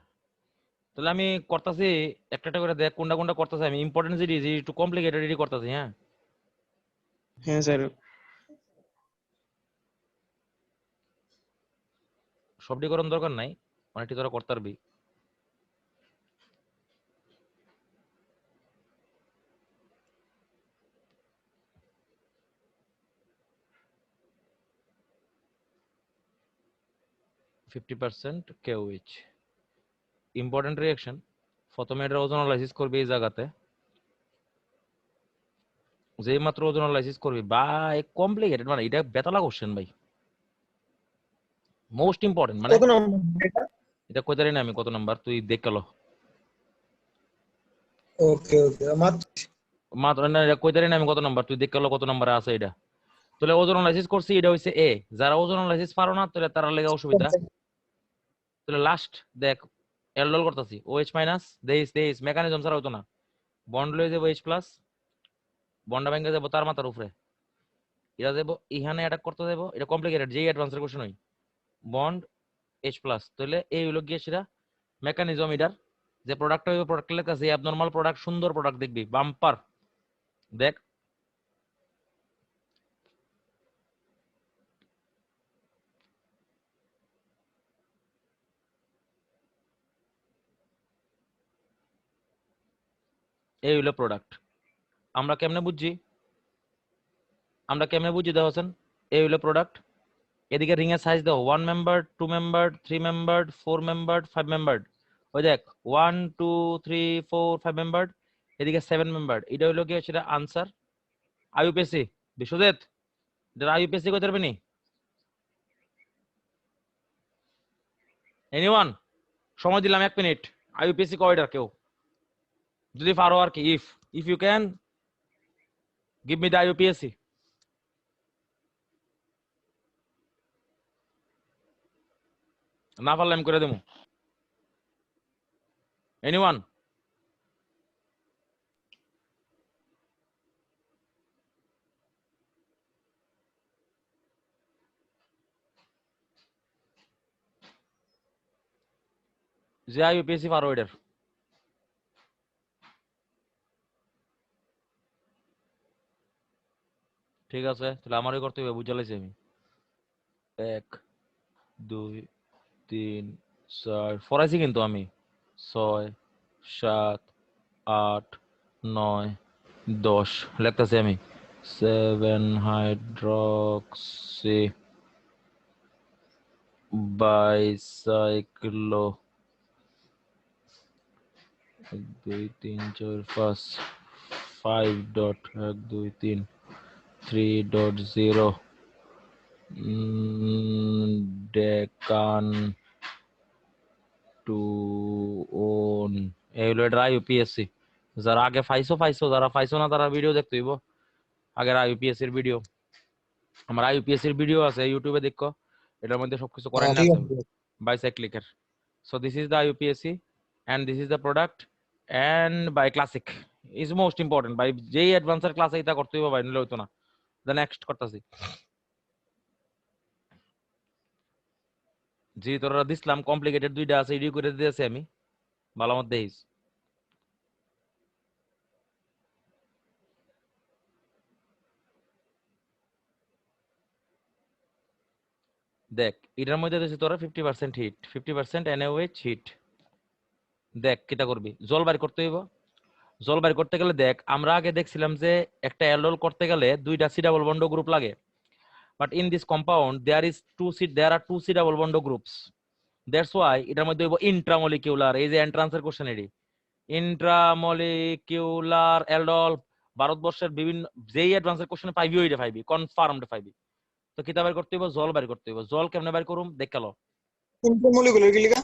তাহলে আমি করতেছি একটা একটা করে, দেখ কোনটা কোনটা করতেছি আমি। ইম্পর্টেন্ট জিডি একটু কমপ্লিকেটেড এডি করতেছি। হ্যাঁ হ্যাঁ স্যার। সবটি করার দরকার নাই, অনেকটি তোরা করতে পারবি। %, KOH ইম্পর্টেন্ট রিঅ্যাকশন। প্রথমে এটার ওজন অ্যানালাইসিস করবি এই জায়গাতে, যেই মাত্র ওজন অ্যানালাইসিস করবি ভাই, কমপ্লিকেটেড মানে এটা বেতালা কোশ্চেন ভাই, মোস্ট ইম্পর্টেন্ট মানে। কত নম্বর এটা? এটা কই জানি না আমি কত নাম্বার, তুই দেখ গেল ওকে ওকে, মাত্র মাত্র না, এটা কই জানি না আমি কত নাম্বার, তুই দেখ গেল কত নাম্বারে আছে এটা। তাহলে ওজন অ্যানালাইসিস করছি, এটা হইছে এ। যারা ওজন অ্যানালাইসিস পারো না তাহলে তারা লেগে অসুবিধা। তাহলে লাস্ট দেখ এলডল করতেছি, OH মাইনাস দেইস মেকানিজম ছাড়া হতো না। বন্ড লয়ে যাবো H প্লাস, বন্ডা ভেঙে যাবো তার মাথার উপরে, এটা দেবো ইহানে অ্যাটাক করতে দেবো। এটা কমপ্লিকেটেড, যেই অ্যাডভান্সের কোশ্চেন হই। বন্ড H প্লাস, তাহলে এই হলো গিয়ে সেটা মেকানিজম। এটার যে প্রোডাক্ট হইবে, প্রোডাক্ট লেখা আছে অ্যাবনরমাল প্রোডাক্ট, সুন্দর প্রোডাক্ট দেখবি বাম্পার। দেখ এই হলো প্রোডাক্ট। আমরা কেমনে বুঝছি, দেখো হোসেন, এই হলো প্রোডাক্ট। এদিকে রিং এর সাইজ দাও, 1 member, 2 member, 3 member, 4 member, 5 member. ওই দেখ 1 2 3 4 5 মেম্বার, এদিকে 7 মেম্বার। এটা হলো কি সেটা আনসার। আইইউপিএসসি বিশ্বজিৎ, এটা আইইউপিএসসি কইতে পারবে নি এনিওয়ান? সময় দিলাম 1 মিনিট। আইইউপিএসসি কয়টার কেউ যদি পারো আর কি, if you can give me the IUPAC. না পারলে আমি করে দেবো। এনিওয়ান? যে আইইউপিএসসি পারো এটার। ঠিক আছে, তাহলে আমারই করতে হবে, বুঝে লাইছি আমি। 1 2 3 4 ফরাইছি কিন্তু আমি। 6 7 8 9 10 লিখতেছি আমি। 7 হাইড্রক্সি বাইসাইক্লো 1 2 3 4 5 5.1 2 3 3.0 ডেকান টু ওন। এইগুলো এটা আইইউপিএসসি। যারা আগে পাইছো, যারা পাইছো না তারা ভিডিও দেখতে হইব আগের আইইউপিএসসি এর ভিডিও। আমার আইইউপিএসসি এর ভিডিও আছে ইউটিউবে, দেখো এটার মধ্যে সবকিছু করাই না আছে বাইসাইক্লিকের। So this is the IUPAC and this is the product and bicyclic is most important. বাই যেই অ্যাডভান্সের ক্লাসে এটা করতে হইব, বাই নিলে হইতো না। দ্য নেক্সট করতেছি। জি তোরা দিছিলাম কমপ্লিকেটেড দুইটা আছে, এডিও করে দিয়েছি আমি, ভালো মত দেখিস। দেখ এটার মধ্যে দিয়েছি তোরা 50% হিট, 50% NaOH হিট। দেখ কিটা করবি, জল বাইর করতে হইব। জল বাইর করতে গেলে দেখ আমরা আগে দেখছিলাম যে একটা অ্যালডোল করতে গেলে দুইটা সি ডাবল বন্ড গ্রুপ লাগে। But in this compound there are two C double bond groups. That's why এটার মধ্যে হইব ইন্ট্রামলিকিউলার। এই যে এন্ট্রান্সের কোশ্চেন, এটি ইন্ট্রামলিকিউলার অ্যালডোল। ভারতবর্ষের বিভিন্ন যেই অ্যাডভান্সের কোশ্চেন পাইবি ওইটা পাইবি, কনফার্মড পাইবি। তো কিতা বাইর করতে হইব, জল বাইর করতে হইব। জল কেমনে বাইর করুম দেখ গেল। ইন্টারমলিকুলার কি লিখা?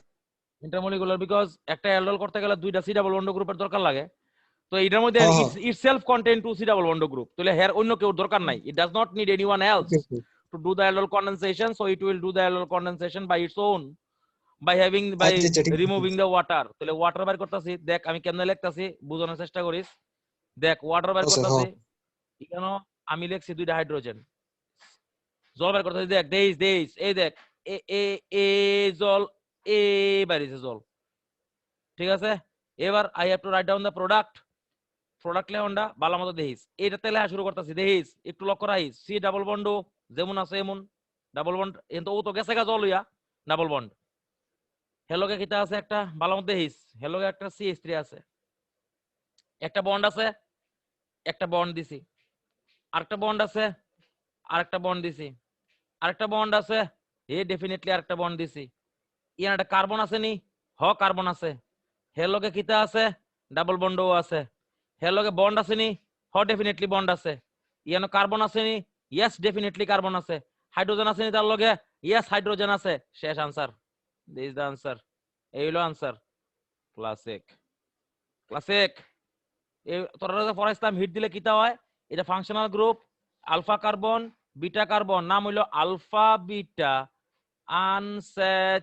ইন্টারমলিকুলার বিকজ একটা অ্যালডোল করতে গেলে দুইটা সি ডাবল বন্ড গ্রুপের দরকার লাগে। তো এটার মধ্যে itself contain two C double bond group, তাহলে হের অন্য কেউ দরকার নাই। It does not need anyone else to do the aldol condensation, so it will do the aldol condensation by its own by removing the water. তাহলে water বাইর করতেছি, দেখ আমি কেমনে লিখতাছি বুঝানোর চেষ্টা করিস। দেখ ওয়াটার বাইর করতেছি, এখানে আমি লিখছি দুইটা হাইড্রোজেন। জল বাইর করতেছি, দেখ দেইস এই দেখ এ এ এ জল এ বাইরেছে জল। ঠিক আছে, এবার I have to write down the product লেখনটা ভালো মতো দেখিস। এইটাতে লেখা শুরু করতেছি, দেখিস একটু লক্ষ্য রাখিস। সি ডাবল বন্ড যেমন আছে এমন ডাবল বন্ড, কিন্তু ও তো গেছে গা জল হইয়া ডাবল বন্ড। হেলোকে কিটা আছে একটা ভালো মতো দেখিস, হেলোকে একটা CH3 আছে, একটা বন্ড আছে, একটা বন্ড দিছি, আরেকটা বন্ড আছে, আরেকটা বন্ড দিছি, আরেকটা বন্ড আছে, ডেফিনেটলি আরেকটা বন্ড দিছি। ইয়ার একটা কার্বন আছে নি? কার্বন আছে। হেলোকে কিটা আছে, ডাবল বন্ডও আছে। হেলোকে বন্ড আছে নি? ডেফিনেটলি বন্ড আছে। ইয়ানো কার্বন আছে নি? ইয়েস ডেফিনেটলি কার্বন আছে। হাইড্রোজেন আছে নি তার লগে? ইয়েস হাইড্রোজেন আছে। শেষ আনসার, দিস দ্য আনসার। এই হলো আনসার। ক্লাসিক এই তোরা পড়াইছিলাম হিট দিলে কিটা হয়, এটা functional group, alpha carbon, beta carbon নাম হইলো alpha beta unsaturated.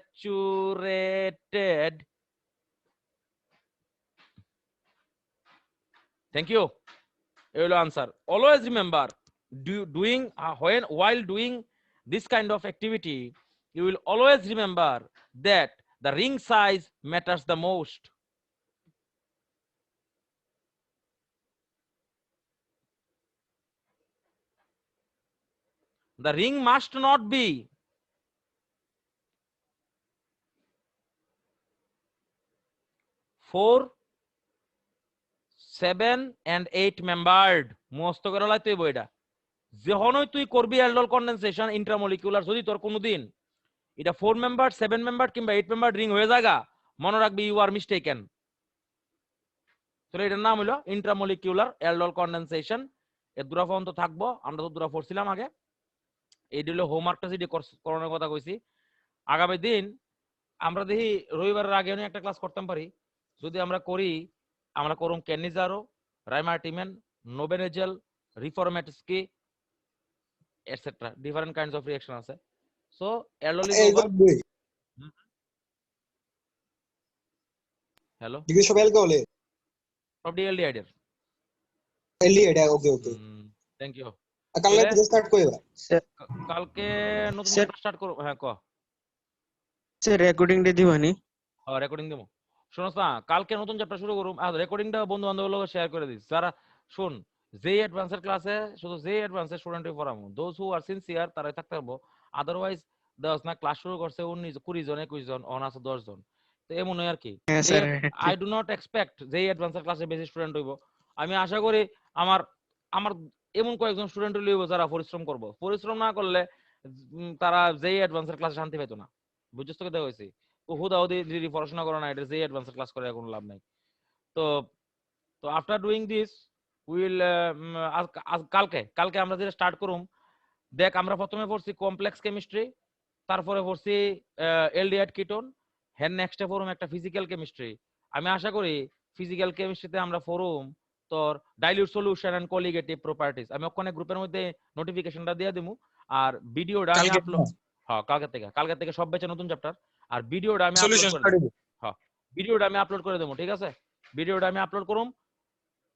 Thank you. এই হলো answer. Always remember while doing this kind of activity, you will always remember that the ring size matters the most. The ring must not be 4, 7 and 8 membered. মস্ত করে লাই তুই বইটা যখনই তুই করবি aldol condensation intramolecular, যদি তোর কোনোদিন এটা 4 মেম্বার 7 মেম্বার কিংবা 8 মেম্বার রিং হয়ে জায়গা, মনে রাখবি ইউ আর মিস্টেকেন। তাহলে এটার নাম হলো ইন্ট্রামলিকুলার অ্যালডোল কনডেনসেশন। এর দূরা পর্যন্ত থাকবো, আমরা তো দূরা পড়ছিলাম আগে। এই হলো হোমওয়ার্কটা যেটা করোনার কথা কইছি। আগামী দিন আমরা দেখি রবিবারের আগে একটা ক্লাস করতে পারি। যদি আমরা করি, আমরা করুম Cannizzaro, Reimer Tiemann, Knoevenagel, Reformatsky etcetera, different kinds of reaction আছে। So aldol is over. Hello, degree সব অ্যালকোহলে সব ডিএলডিআইডি। এলি এটা ওকে ওকে থ্যাংক ইউ। কালকে থেকে স্টার্ট কইবা? কালকে নতুন স্টার্ট করব। হ্যাঁ ক স্যার রেকর্ডিং দে দিবানি? হ্যাঁ রেকর্ডিং দেবো। শোনস না, কালকে নতুন চ্যাপ্টার শুরু করুম, আর রেকর্ডিংটা বন্ধু বান্ধবের লগে শেয়ার করে দিস। যারা শুন যে অ্যাডভান্সের ক্লাসে শুধু যে অ্যাডভান্সের স্টুডেন্টই পড়ামু, দোজ হু আর সিনসিয়ার তারাই থাকতে পারবো। আদারওয়াইজ দশ না ক্লাস শুরু করছে 19 20 জন 21 জন, অন আছে 10 জন। তো এমন হয় আর কি। হ্যাঁ sir, I do not expect যে অ্যাডভান্সের ক্লাসে বেশি স্টুডেন্ট হইব। আমি আশা করি আমার আমার এমন কয়েকজন স্টুডেন্ট হইব যারা পরিশ্রম করব। পরিশ্রম না করলে তারা যে অ্যাডভান্সের ক্লাসে শান্তি পেতো না। বুঝছিস তো কথা হইছে? হুদাহুদি যদি পড়াশোনা করো না, এটা যে অ্যাডভান্সের ক্লাস করে কোনো লাভ নাই। তো তো আফটার ডুইং দিস উইল কালকে আমরা যেটা স্টার্ট করুম, দেখ আমরা প্রথমে পড়ছি কমপ্লেক্স কেমিস্ট্রি, তারপরে পড়ছি এলডিহাইড কিটোন, হ্যাঁ নেক্সটে পড়ুম একটা ফিজিক্যাল কেমিস্ট্রি। আমি আশা করি ফিজিক্যাল কেমিস্ট্রিতে আমরা পড়ুম তোর ডাইলিউট সলিউশন এন্ড কোলিগেটিভ প্রপার্টিজ। আমি ওখানে গ্রুপের মধ্যে নোটিফিকেশনটা দিয়ে দিমু। আর ভিডিওটা আমি আপলোড, হ্যাঁ কালকে থেকে সব বেচে নতুন চ্যাপ্টার। আর ভিডিওটা আমি আপলোড করে দেব। হ্যাঁ ভিডিওটা আমি আপলোড করে দেবো, ঠিক আছে? ভিডিওটা আমি আপলোড করুম,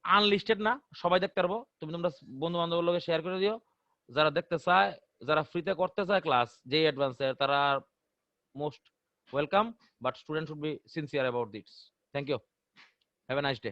আনলিস্টেড না, সবাই দেখতে পারবো। তোমরা বন্ধু বান্ধবের লগে শেয়ার করে দিও। যারা দেখতে চায়, যারা ফ্রিতে করতে চায় ক্লাস যে অ্যাডভান্সের, তারা most welcome, but student should be sincere about this. Thank you, have a nice day.